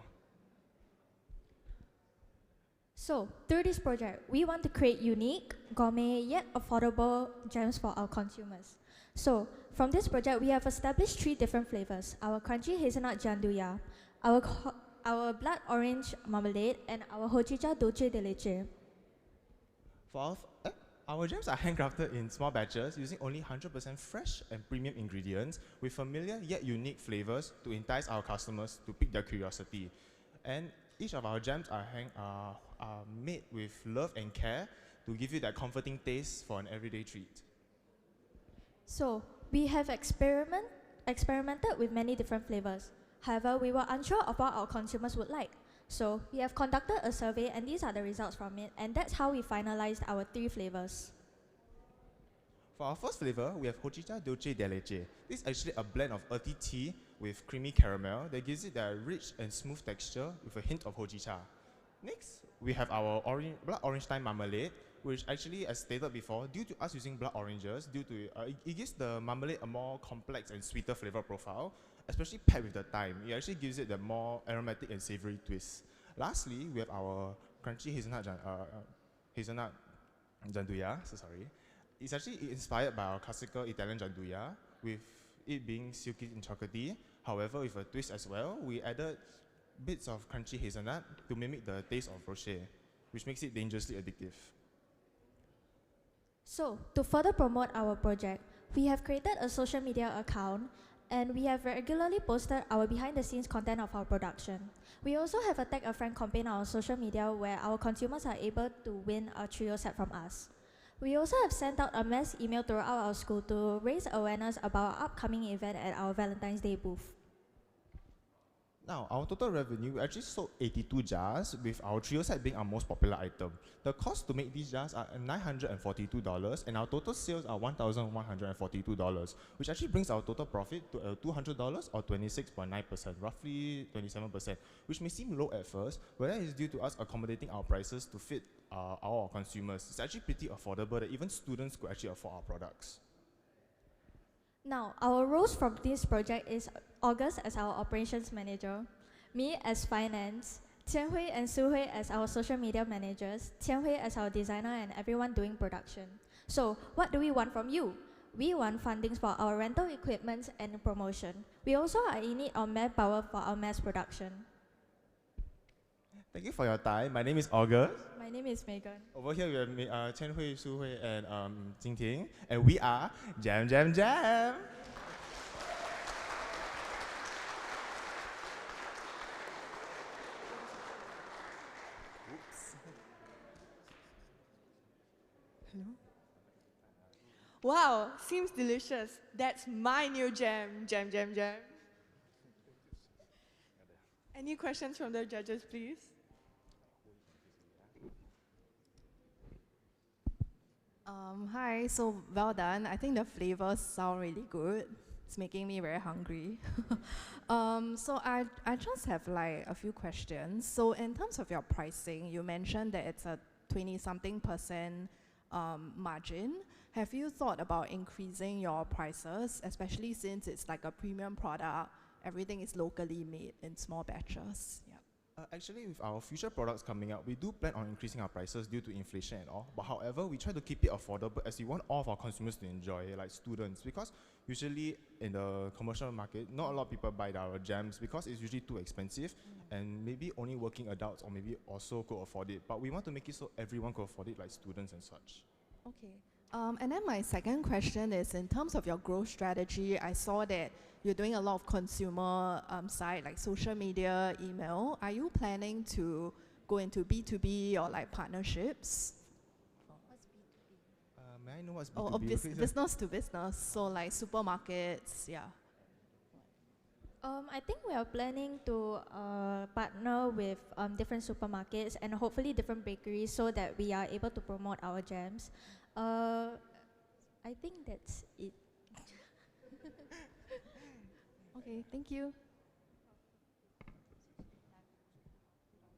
So, through this project, we want to create unique, gourmet, yet affordable jams for our consumers. So, from this project, we have established 3 different flavors: our crunchy hazelnut janduya, our blood orange marmalade, and our hojicha dulce de leche. For our jams are handcrafted in small batches using only 100% fresh and premium ingredients with familiar yet unique flavors to entice our customers to pique their curiosity. And each of our jams are made with love and care to give you that comforting taste for an everyday treat. So, we have experimented with many different flavors. However, we were unsure of what our consumers would like. So, we have conducted a survey, and these are the results from it, and that's how we finalized our 3 flavors. For our first flavor, we have hojicha dulce de leche. This is actually a blend of earthy tea with creamy caramel that gives it that rich and smooth texture with a hint of hojicha. Next, we have our blood orange thyme marmalade, which actually, as stated before, due to us using blood oranges, it gives the marmalade a more complex and sweeter flavor profile, especially paired with the thyme. It actually gives it the more aromatic and savory twist. Lastly, we have our crunchy hazelnut janduya. It's actually inspired by our classical Italian janduya, with it being silky and chocolatey. However, with a twist as well, we added bits of crunchy hazelnut to mimic the taste of rocher, which makes it dangerously addictive. So, to further promote our project, we have created a social media account, and we have regularly posted our behind-the-scenes content of our production. We also have a Tag a Friend campaign on our social media where our consumers are able to win a trio set from us. We also have sent out a mass email throughout our school to raise awareness about our upcoming event at our Valentine's Day booth. Now, our total revenue, we actually sold 82 jars, with our trio set being our most popular item. The cost to make these jars are $942, and our total sales are $1,142, which actually brings our total profit to $200 or 26.9%, roughly 27%, which may seem low at first, but that is due to us accommodating our prices to fit our consumers. It's actually pretty affordable that even students could actually afford our products. Now, our roles from this project is August as our operations manager, me as finance, Tianhui and Suhui as our social media managers, Tianhui as our designer, and everyone doing production. So, what do we want from you? We want fundings for our rental equipment and promotion. We also are in need of manpower for our mass production. Thank you for your time. My name is August. My name is Megan. Over here we have Chen Hui, Su Hui, and Jing Ting, and we are Jam Jam Jam. Wow, seems delicious. That's my new jam, jam, jam, jam. Any questions from the judges, please? Hi, so well done. I think the flavors sound really good. It's making me very hungry. So I just have like a few questions. So in terms of your pricing, you mentioned that it's a 20-something% margin. Have you thought about increasing your prices, especially since it's like a premium product, everything is locally made in small batches? Yeah. Actually, with our future products coming out, we do plan on increasing our prices due to inflation and all. But however, we try to keep it affordable as we want all of our consumers to enjoy it, like students. Because usually in the commercial market, not a lot of people buy our jams because it's usually too expensive, and maybe only working adults or maybe also could afford it. But we want to make it so everyone could afford it, like students and such. Okay. And then my second question is, in terms of your growth strategy, I saw that you're doing a lot of consumer side, like social media, email. Are you planning to go into B2B or like partnerships? May I know what's B2B? Oh, business to business, so like supermarkets, yeah. I think we are planning to partner with different supermarkets and hopefully different bakeries so that we are able to promote our jams. I think that's it. Okay, thank you.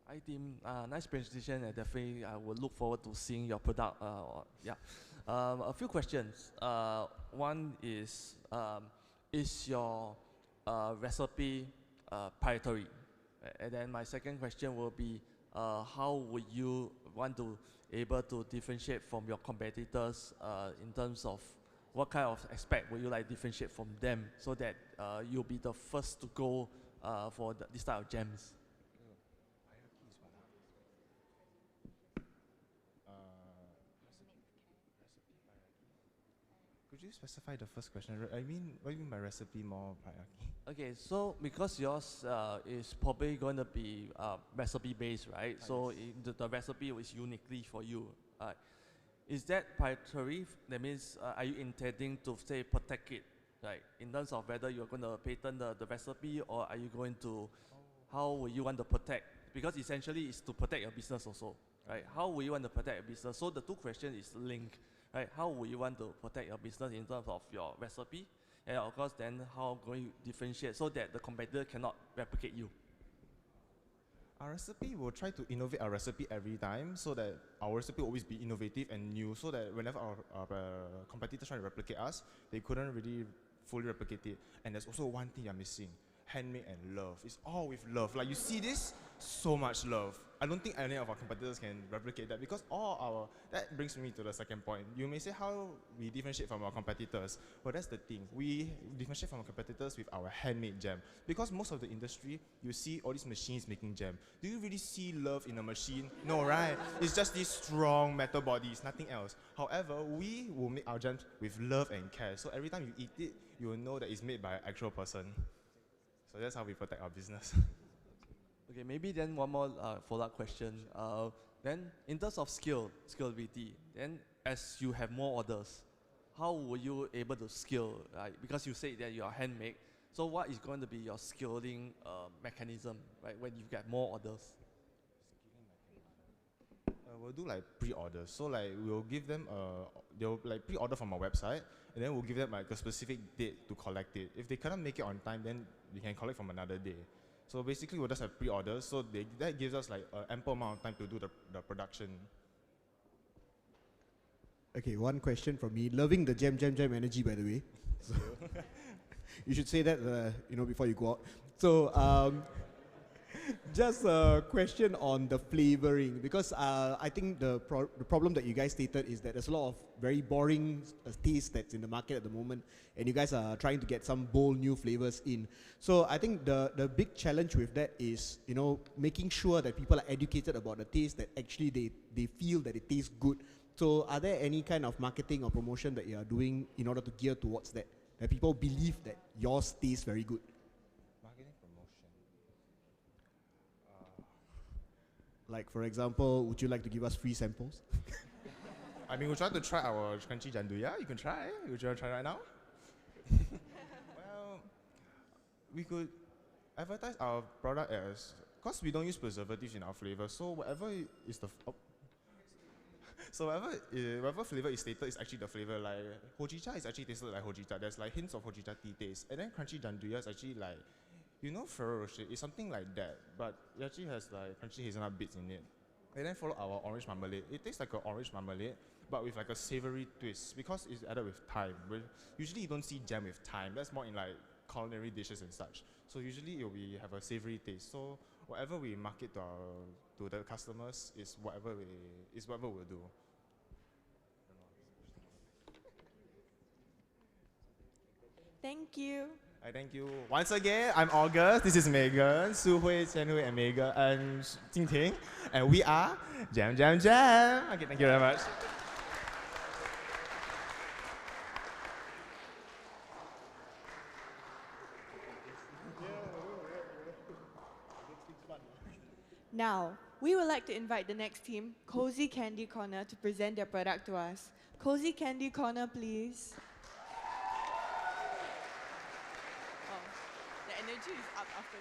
Hi team, nice presentation, and definitely I will look forward to seeing your product. A few questions. One is your recipe proprietary? And then my second question will be, how would you want to able to differentiate from your competitors in terms of what kind of aspect would you like differentiate from them so that you'll be the first to go for this type of jams? Could you specify the first question? I mean, what do you mean by recipe more priority? Okay, so because yours is probably going to be recipe based, right? So the recipe is uniquely for you. Is that proprietary? That means, are you intending to say protect it, right? In terms of whether you're going to patent the recipe, or are you going to, how will you want to protect? Because essentially it's to protect your business also, right? How will you want to protect your business? So the two questions is linked, right? How will you want to protect your business in terms of your recipe? And of course, then how going to differentiate so that the competitor cannot replicate you? Our recipe will try to innovate our recipe every time so that our recipe will always be innovative and new, so that whenever our competitors try to replicate us, they couldn't really fully replicate it. And there's also one thing you're missing: handmade and love. It's all with love. Like you see this, so much love. I don't think any of our competitors can replicate that, because that brings me to the second point. You may say how we differentiate from our competitors, but that's the thing. We differentiate from our competitors with our handmade jam, because most of the industry, you see all these machines making jam. Do you really see love in a machine? No, right? It's just these strong metal bodies, nothing else. However, we will make our jams with love and care. So every time you eat it, you will know that it's made by an actual person. So that's how we protect our business. Okay, maybe then one more follow-up question. Then in terms of scalability, then as you have more orders, how were you able to scale? Right? Because you say that you are handmade. So what is going to be your scaling mechanism, right, when you get more orders? We'll do like pre-orders. So like we'll give them they'll like pre-order from our website, and then we'll give them like a specific date to collect it. If they cannot make it on time, then we can collect from another day. So basically we'll just have pre-orders. So that gives us like an ample amount of time to do the production. Okay, one question from me. Loving the jam energy, by the way. So you should say that before you go out. So just a question on the flavoring, because I think the problem that you guys stated is that there's a lot of very boring taste that's in the market at the moment, and you guys are trying to get some bold new flavors in. So I think the big challenge with that is, making sure that people are educated about the taste, that actually they feel that it tastes good. So are there any kind of marketing or promotion that you are doing in order to gear towards that people believe that yours tastes very good? Marketing promotion. Like, for example, would you like to give us free samples? I mean, we'll try to try our crunchy janduya. You can try. Would you want to try right now? Well, we could advertise our product as, because we don't use preservatives in our flavor, so whatever is the so whatever flavor is stated is actually the flavor. Like hojicha is actually tasted like hojicha. There's like hints of hojicha tea taste, and then crunchy janduya is actually like, Ferrero Rocher. It's something like that, but it actually has like crunchy hazelnut bits in it. And then follow our orange marmalade. It tastes like an orange marmalade, but with like a savory twist because it's added with thyme. Usually you don't see jam with thyme. That's more in like culinary dishes and such. So usually it will have a savory taste. So whatever we market to the customers is whatever we'll do. Thank you. I thank you. Once again, I'm August. This is Megan, Su Hui, Chen Hui, and Megan, and Jing Ting. And we are Jam Jam Jam. Okay, thank you very much. Now, we would like to invite the next team, Cozy Candy Corner, to present their product to us. Cozy Candy Corner, please. Oh, the energy is up after.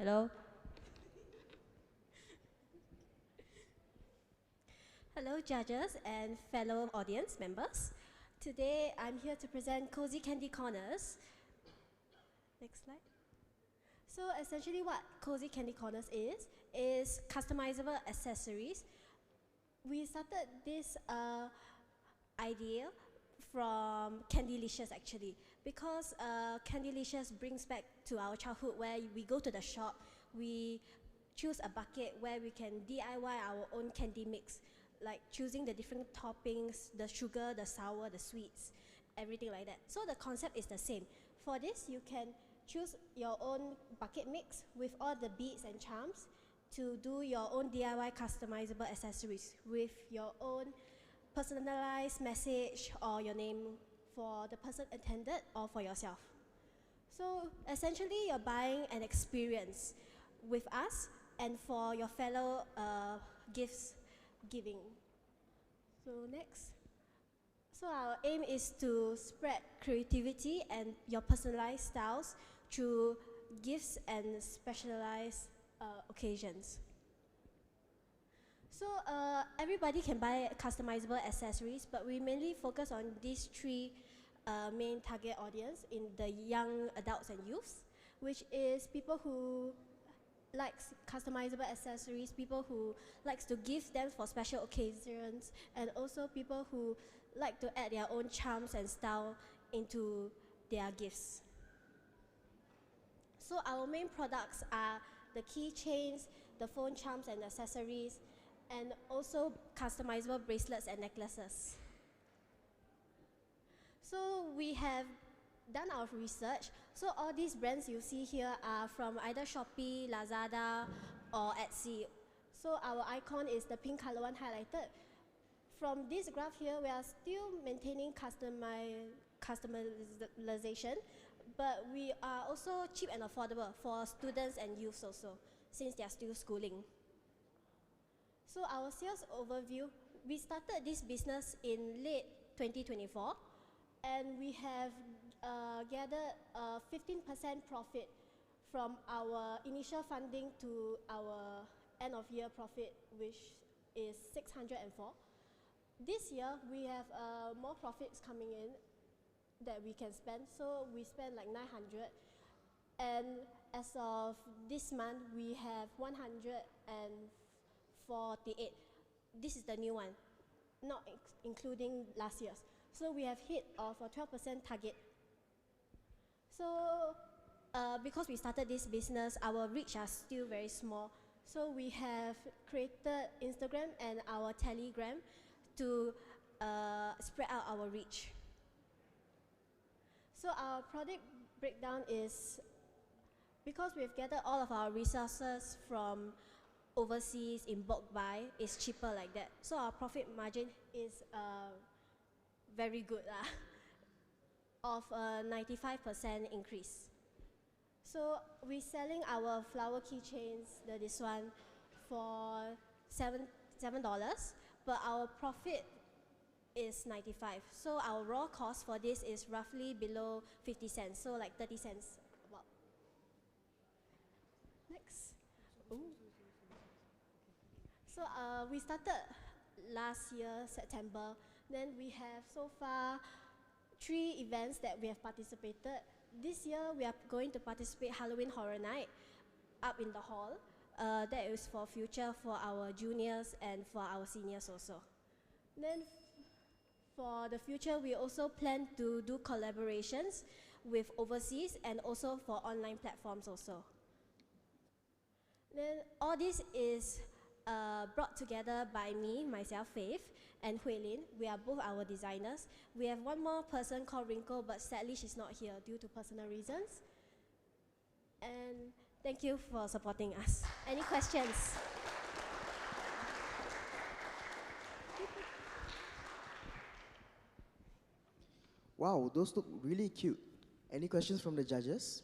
Hello? Hello, judges and fellow audience members. Today, I'm here to present Cozy Candy Corners. Next slide. So essentially what Cozy Candy Corners is customizable accessories. We started this idea from Candylicious actually, because Candylicious brings back to our childhood where we go to the shop, we choose a bucket where we can DIY our own candy mix, like choosing the different toppings, the sugar, the sour, the sweets, everything like that. So the concept is the same. For this, you can choose your own bucket mix with all the beads and charms to do your own DIY customizable accessories with your own personalized message or your name for the person intended or for yourself. So essentially you're buying an experience with us and for your fellow gifts giving. So next. So our aim is to spread creativity and your personalized styles through gifts and specialized occasions. So everybody can buy customizable accessories, but we mainly focus on these three main target audience in the young adults and youths, which is people who likes customizable accessories, people who likes to give them for special occasions, and also people who like to add their own charms and style into their gifts. So our main products are the keychains, the phone charms and accessories, and also customizable bracelets and necklaces. So we have done our research. So all these brands you see here are from either Shopee, Lazada, or Etsy. So our icon is the pink color one highlighted. From this graph here, we are still maintaining customization, but we are also cheap and affordable for students and youths also, since they are still schooling. So our sales overview, we started this business in late 2024, and we have gathered a 15% profit from our initial funding to our end of year profit, which is 604. This year, we have more profits coming in that we can spend, so we spend like 900. And as of this month, we have 148. This is the new one, not including last year's. So we have hit of a 12% target. So because we started this business, our reach are still very small. So we have created Instagram and our Telegram to spread out our reach. So our product breakdown is, because we've gathered all of our resources from overseas in bulk buy, it's cheaper like that. So our profit margin is very good, of a 95% increase. So we're selling our flower keychains, this one, for $7, but our profit is 95. So our raw cost for this is roughly below 50 cents, so like 30 cents about. Next. Ooh. So we started last year, September. Then we have so far 3 events that we have participated. This year we are going to participate Halloween Horror Night up in the hall. That is for future for our juniors and for our seniors also. Then for the future, we also plan to do collaborations with overseas and also for online platforms also. Then all this is brought together by me, myself, Faith, and Hui Lin. We are both our designers. We have one more person called Wrinkle, but sadly she's not here due to personal reasons. And thank you for supporting us. Any questions? Wow, those look really cute. Any questions from the judges?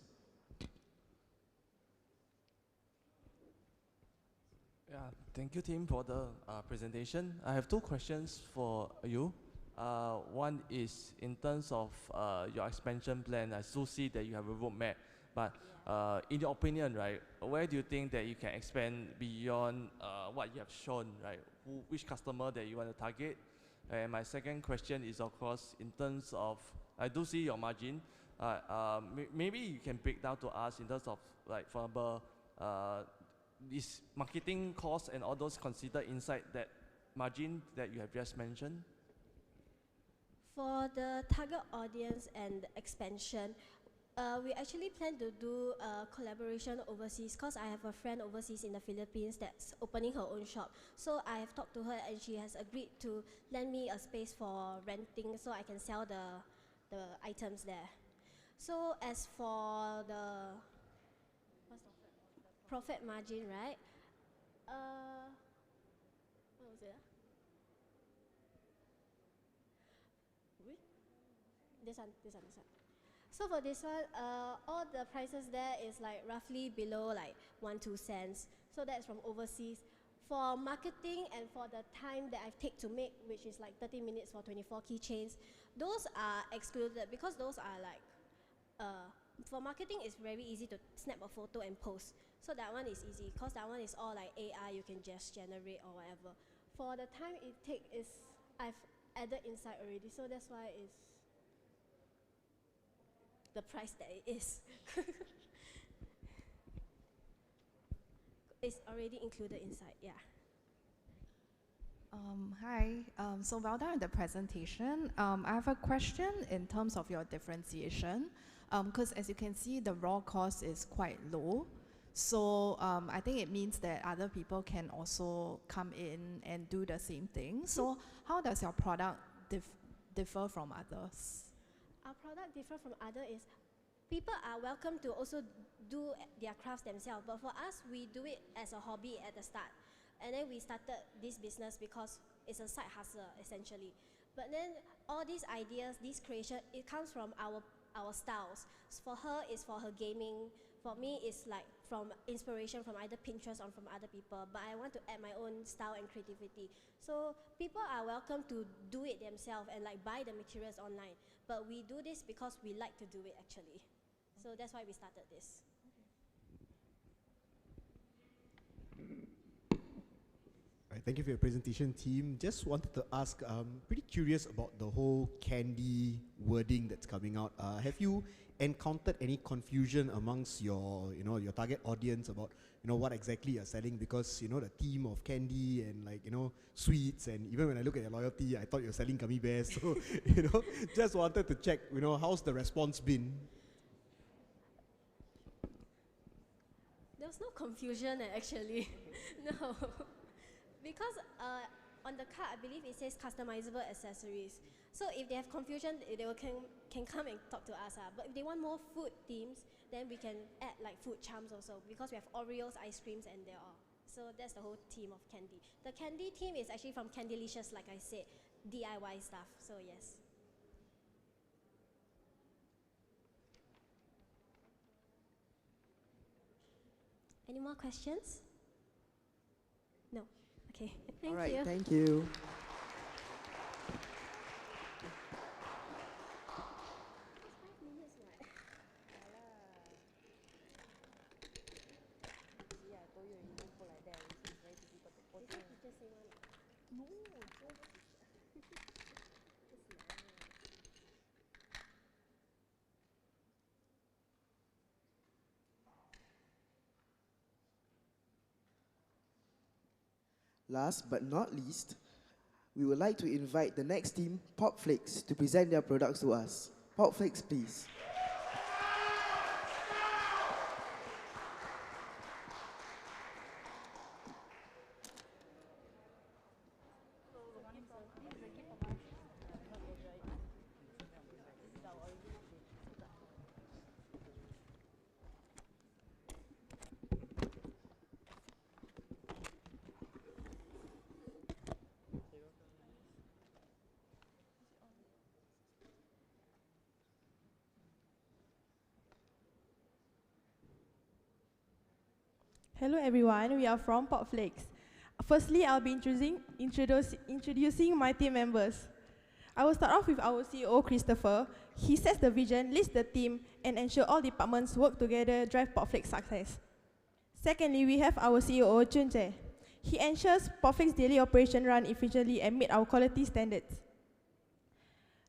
Yeah, thank you, team, for the presentation. I have 2 questions for you. One is in terms of your expansion plan. I still see that you have a roadmap, but in your opinion, right, where do you think that you can expand beyond what you have shown, right? Which customer that you want to target? And my second question is, of course, in terms of, I do see your margin. Maybe you can break down to us in terms of, like, for example, is marketing costs and all those considered inside that margin that you have just mentioned? For the target audience and expansion, we actually plan to do a collaboration overseas because I have a friend overseas in the Philippines that's opening her own shop. So I have talked to her and she has agreed to lend me a space for renting so I can sell the items there. So as for the profit margin, right? What was it? This one. So for this one, all the prices there is like roughly below like 1-2 cents. So that's from overseas. For marketing and for the time that I take to make, which is like 30 minutes for 24 keychains, those are excluded because those are like, for marketing it's very easy to snap a photo and post. So that one is easy because that one is all like AI, you can just generate or whatever. For the time it takes is, I've added inside already, so that's why it's the price that it is. is already included inside. Yeah. Hi, so well done with the presentation. I have a question in terms of your differentiation, because as you can see, the raw cost is quite low. So I think it means that other people can also come in and do the same thing. So how does your product differ from others? Our product different from other is people are welcome to also do their crafts themselves. But for us, we do it as a hobby at the start. And then we started this business because it's a side hustle, essentially. But then all these ideas, this creation, it comes from our styles. For her, it's for her gaming. For me, it's like from inspiration from either Pinterest or from other people. But I want to add my own style and creativity. So people are welcome to do it themselves and like buy the materials online. But we do this because we like to do it actually. So that's why we started this. Right, thank you for your presentation, team. Just wanted to ask, pretty curious about the whole candy wording that's coming out. Have you encountered any confusion amongst your, your target audience about, what exactly you're selling? Because, the theme of candy and like, sweets, and even when I look at your loyalty, I thought you're selling gummy bears. So, just wanted to check, how's the response been? There was no confusion actually. No. Because on the card, I believe it says customizable accessories. So if they have confusion, they can come and talk to us. But if they want more food themes, then we can add like food charms also, because we have Oreos, ice creams, and they're all. So that's the whole theme of candy. The candy theme is actually from Candylicious, like I said, DIY stuff. So yes. Any more questions? No. Okay. Thank All right, you. thank you. Last but not least, we would like to invite the next team, Popflix, to present their products to us. Popflix, please. Hello everyone, we are from Popflix. Firstly, I'll be introducing my team members. I will start off with our CEO, Christopher. He sets the vision, leads the team, and ensures all departments work together, drive Popflix success. Secondly, we have our COO, Chun Che. He ensures Popflix daily operation run efficiently and meet our quality standards.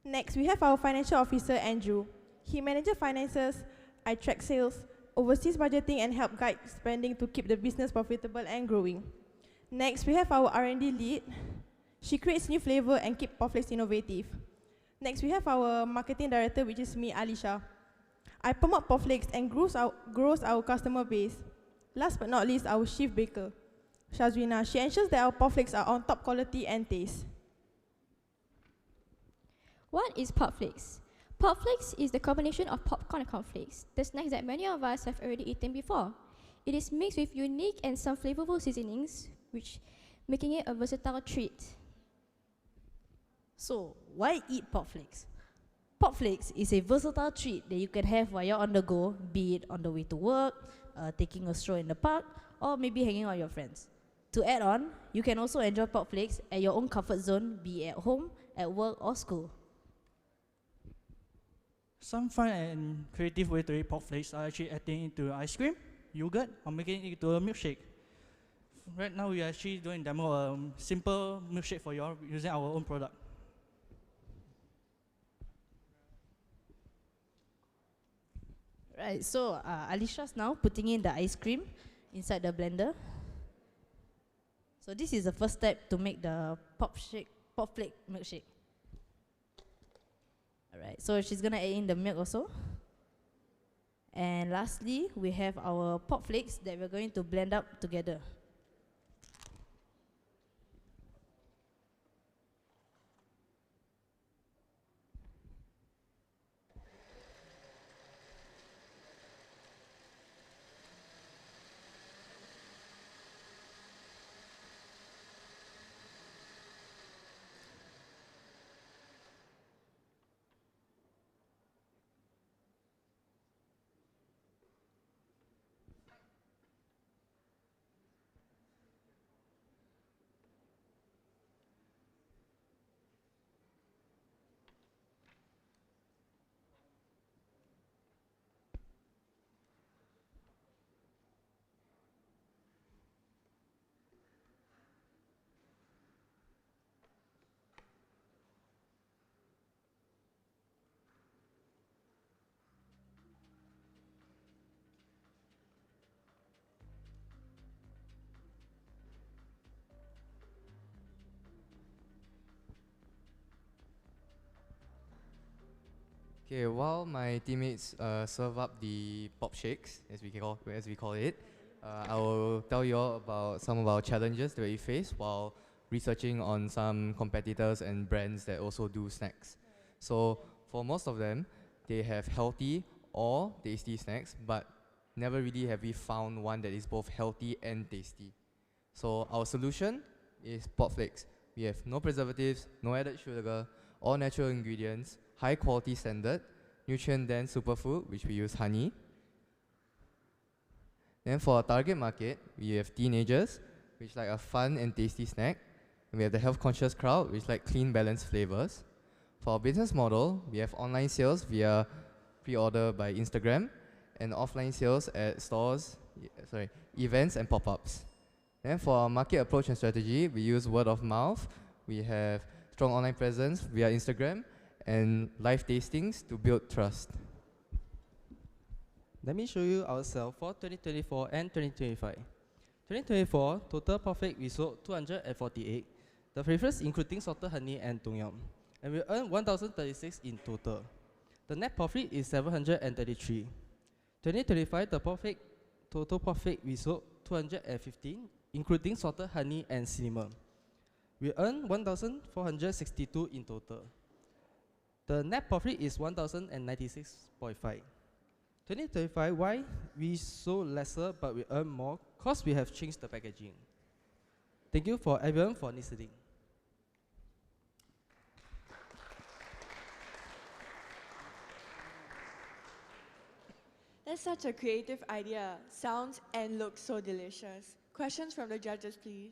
Next, we have our financial officer, Andrew. He manages finances, I track sales, oversees budgeting, and help guide spending to keep the business profitable and growing. Next, we have our R&D lead. She creates new flavor and keeps Popflix innovative. Next, we have our marketing director, which is me, Alisha. I promote Popflix and grows our customer base. Last but not least, our chief baker, Shazwina. She ensures that our Popflix are on top quality and taste. What is Popflix? Popflix is the combination of popcorn and cornflakes, the snacks that many of us have already eaten before. It is mixed with unique and some flavorful seasonings, which making it a versatile treat. So, why eat Popflix? Popflix is a versatile treat that you can have while you're on the go, be it on the way to work, taking a stroll in the park, or maybe hanging out with your friends. To add on, you can also enjoy Popflix at your own comfort zone, be it at home, at work, or school. Some fun and creative way to eat Popflix are actually adding into ice cream, yogurt, or making it into a milkshake. Right now, we are actually doing demo a simple milkshake for you all using our own product. Right, so Alisha's now putting in the ice cream inside the blender. So this is the first step to make the pop flake milkshake. Alright, so she's gonna add in the milk also. And lastly, we have our pop flakes that we're going to blend up together. Okay, while my teammates serve up the pop shakes, as we call it, I will tell you all about some of our challenges that we face while researching on some competitors and brands that also do snacks. So for most of them, they have healthy or tasty snacks, but never really have we found one that is both healthy and tasty. So our solution is Pop Flakes. We have no preservatives, no added sugar, all natural ingredients, high quality standard, nutrient dense superfood, which we use honey. Then for our target market, we have teenagers, which like a fun and tasty snack. And we have the health conscious crowd, which like clean balanced flavors. For our business model, we have online sales via pre-order by Instagram and offline sales at stores, events and pop-ups. Then for our market approach and strategy, we use word of mouth. We have strong online presence via Instagram and live tastings to build trust. Let me show you ourselves for 2024 and 2025. 2024, total profit we sold 248. The flavors including salted honey and tom yum. And we earned 1,036 in total. The net profit is 733. 2025, the total profit we sold 215, including salted honey and cinnamon. We earned 1,462 in total. The net profit is 1,096.5. 2025, why we sold lesser but we earn more? Because we have changed the packaging. Thank you for everyone for listening. That's such a creative idea. Sounds and looks so delicious. Questions from the judges, please.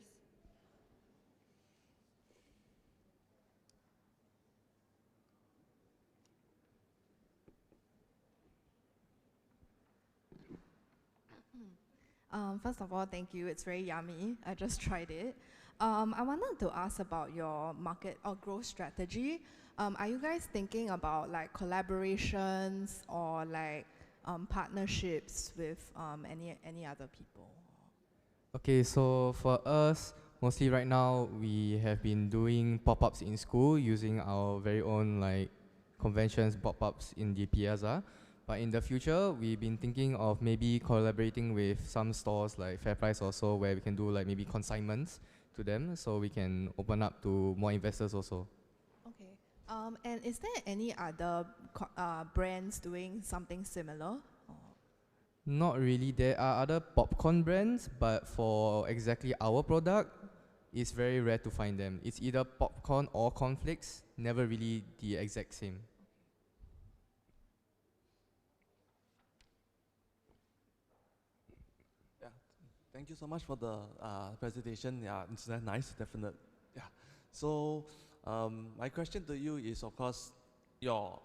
First of all, thank you. It's very yummy. I just tried it. I wanted to ask about your market or growth strategy. Are you guys thinking about like collaborations or like partnerships with any other people? Okay, so for us, mostly right now, we have been doing pop-ups in school using our very own like conventions, pop-ups in the Piazza. But in the future, we've been thinking of maybe collaborating with some stores like FairPrice also, where we can do like maybe consignments to them, so we can open up to more investors also. Okay. And is there any other brands doing something similar? Not really. There are other popcorn brands, but for exactly our product, it's very rare to find them. It's either popcorn or cornflakes, never really the exact same. Thank you so much for the presentation. Yeah, it's nice, definitely. Yeah. So my question to you is, of course, your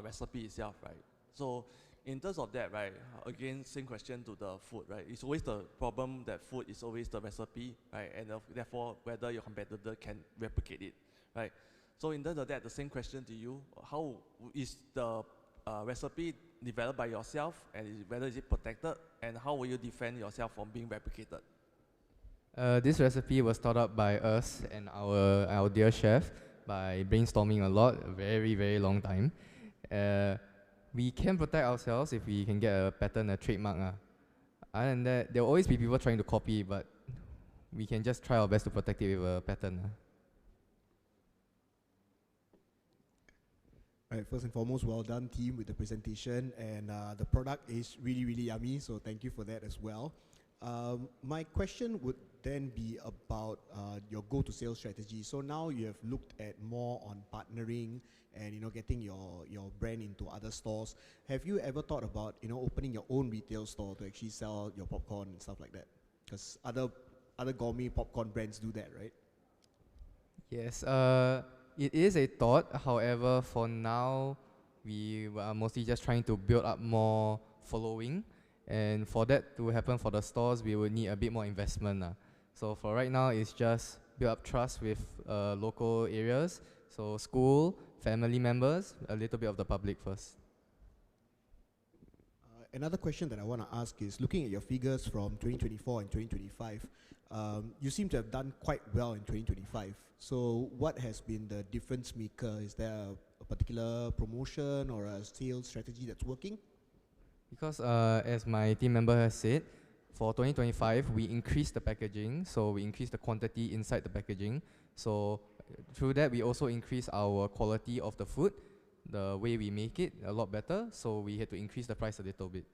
recipe itself, right? So in terms of that, right? Again, same question to the food, right? It's always the problem that food is always the recipe, right? And therefore, whether your competitor can replicate it, right? So in terms of that, the same question to you: how is the recipe developed by yourself, and whether is it protected, and how will you defend yourself from being replicated? This recipe was thought up by us and our dear chef by brainstorming a lot, a very, very long time. We can protect ourselves if we can get a patent, a trademark. Other than that, there will always be people trying to copy, but we can just try our best to protect it with a patent. Right, first and foremost, well done team with the presentation, and the product is really, really yummy, so thank you for that as well. My question would then be about your go-to sales strategy. So now you have looked at more on partnering and getting your brand into other stores. Have you ever thought about opening your own retail store to actually sell your popcorn and stuff like that? Because other gourmet popcorn brands do that, right? Yes, it is a thought. However, for now, we are mostly just trying to build up more following. And for that to happen for the stores, we will need a bit more investment. So for right now, it's just build up trust with local areas. So school, family members, a little bit of the public first. Another question that I want to ask is, looking at your figures from 2024 and 2025, you seem to have done quite well in 2025. So what has been the difference maker? Is there a particular promotion or a sales strategy that's working? Because as my team member has said, for 2025, we increased the packaging, so we increased the quantity inside the packaging. So through that, we also increased our quality of the food, the way we make it a lot better, so we had to increase the price a little bit.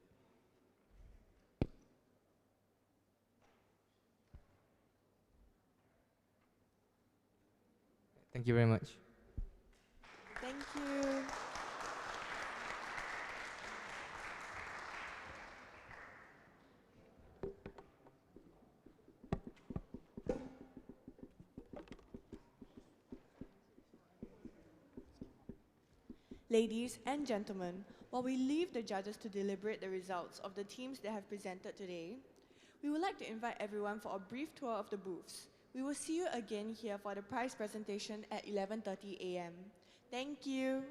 Thank you very much. Thank you. Ladies and gentlemen, while we leave the judges to deliberate the results of the teams that have presented today, we would like to invite everyone for a brief tour of the booths. We will see you again here for the prize presentation at 11:30 a.m. Thank you.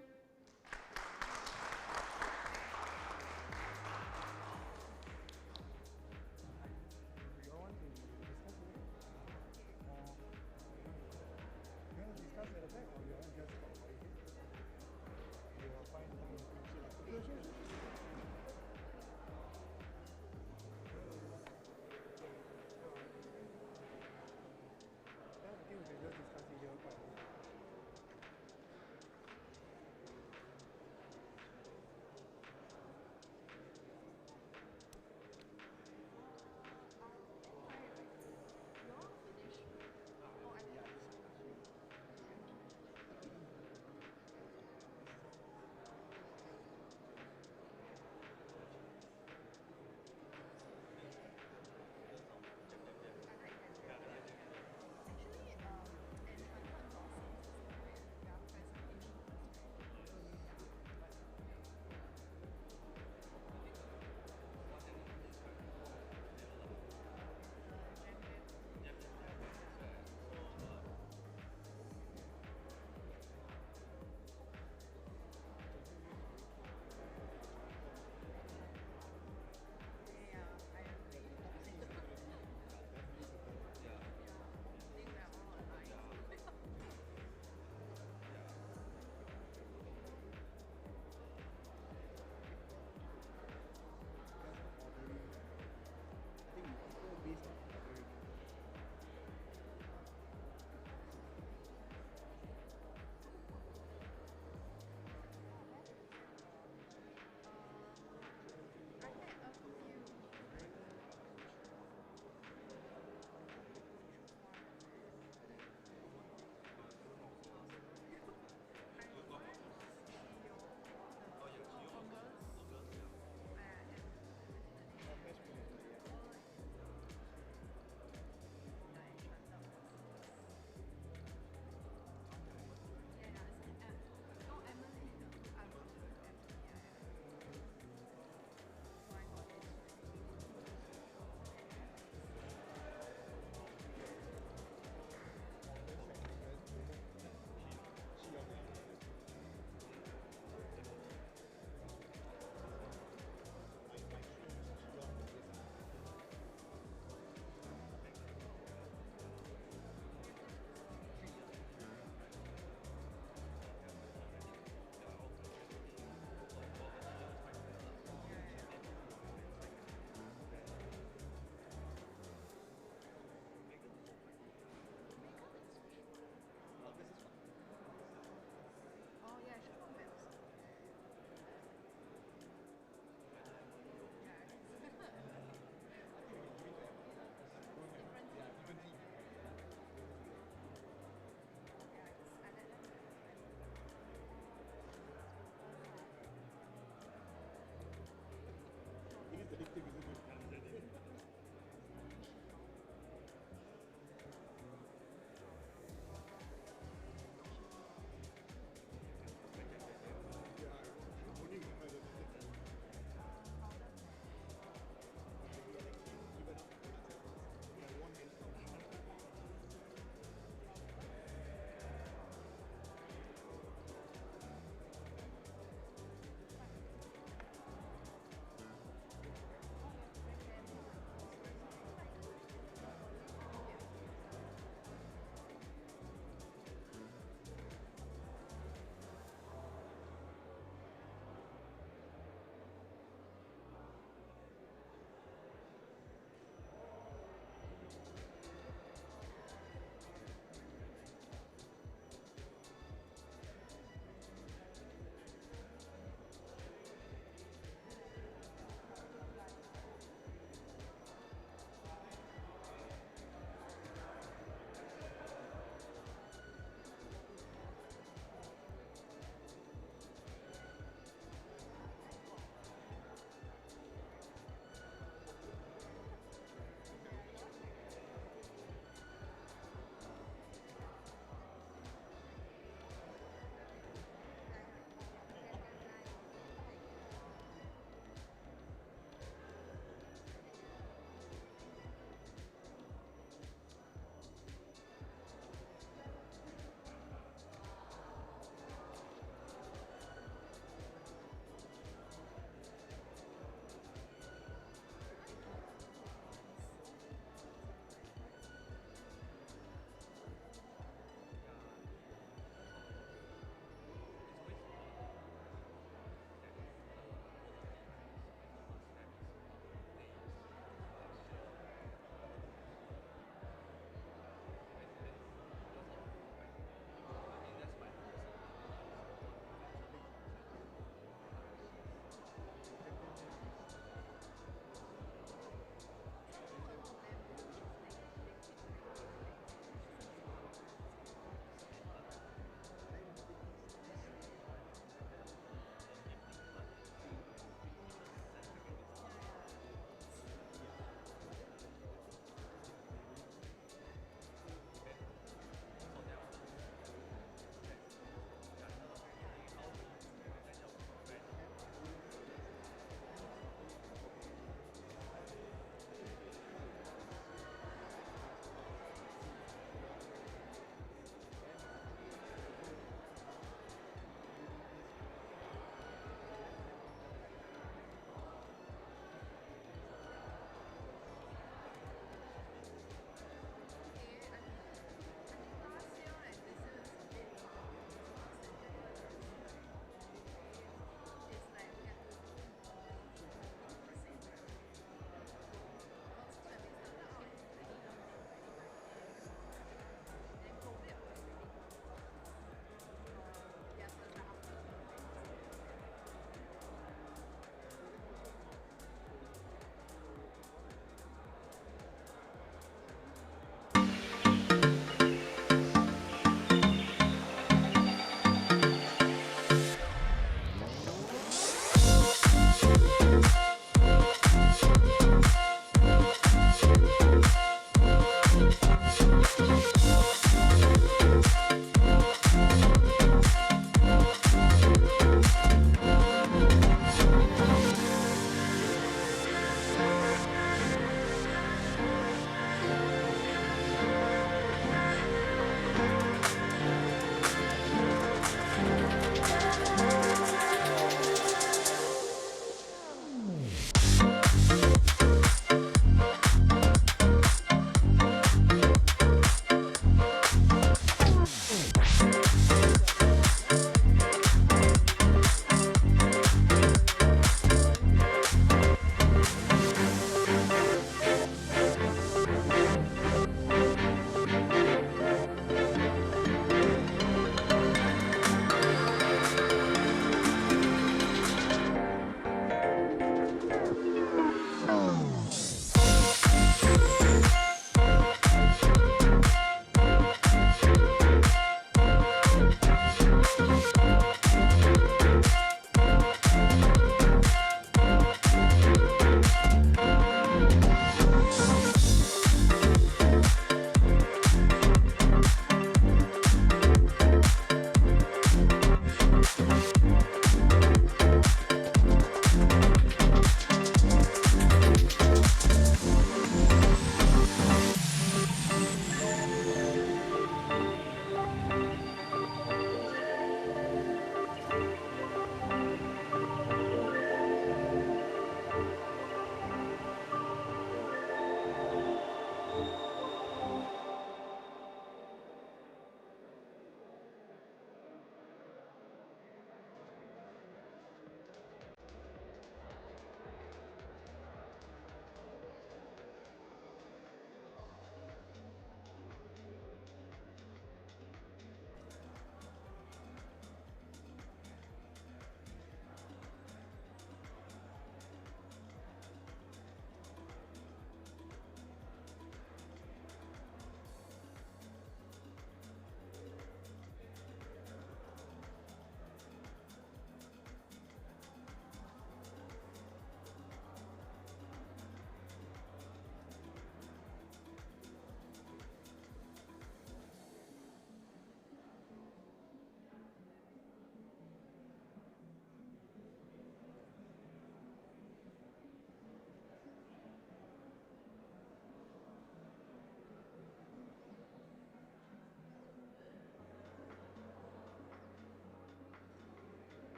Bye.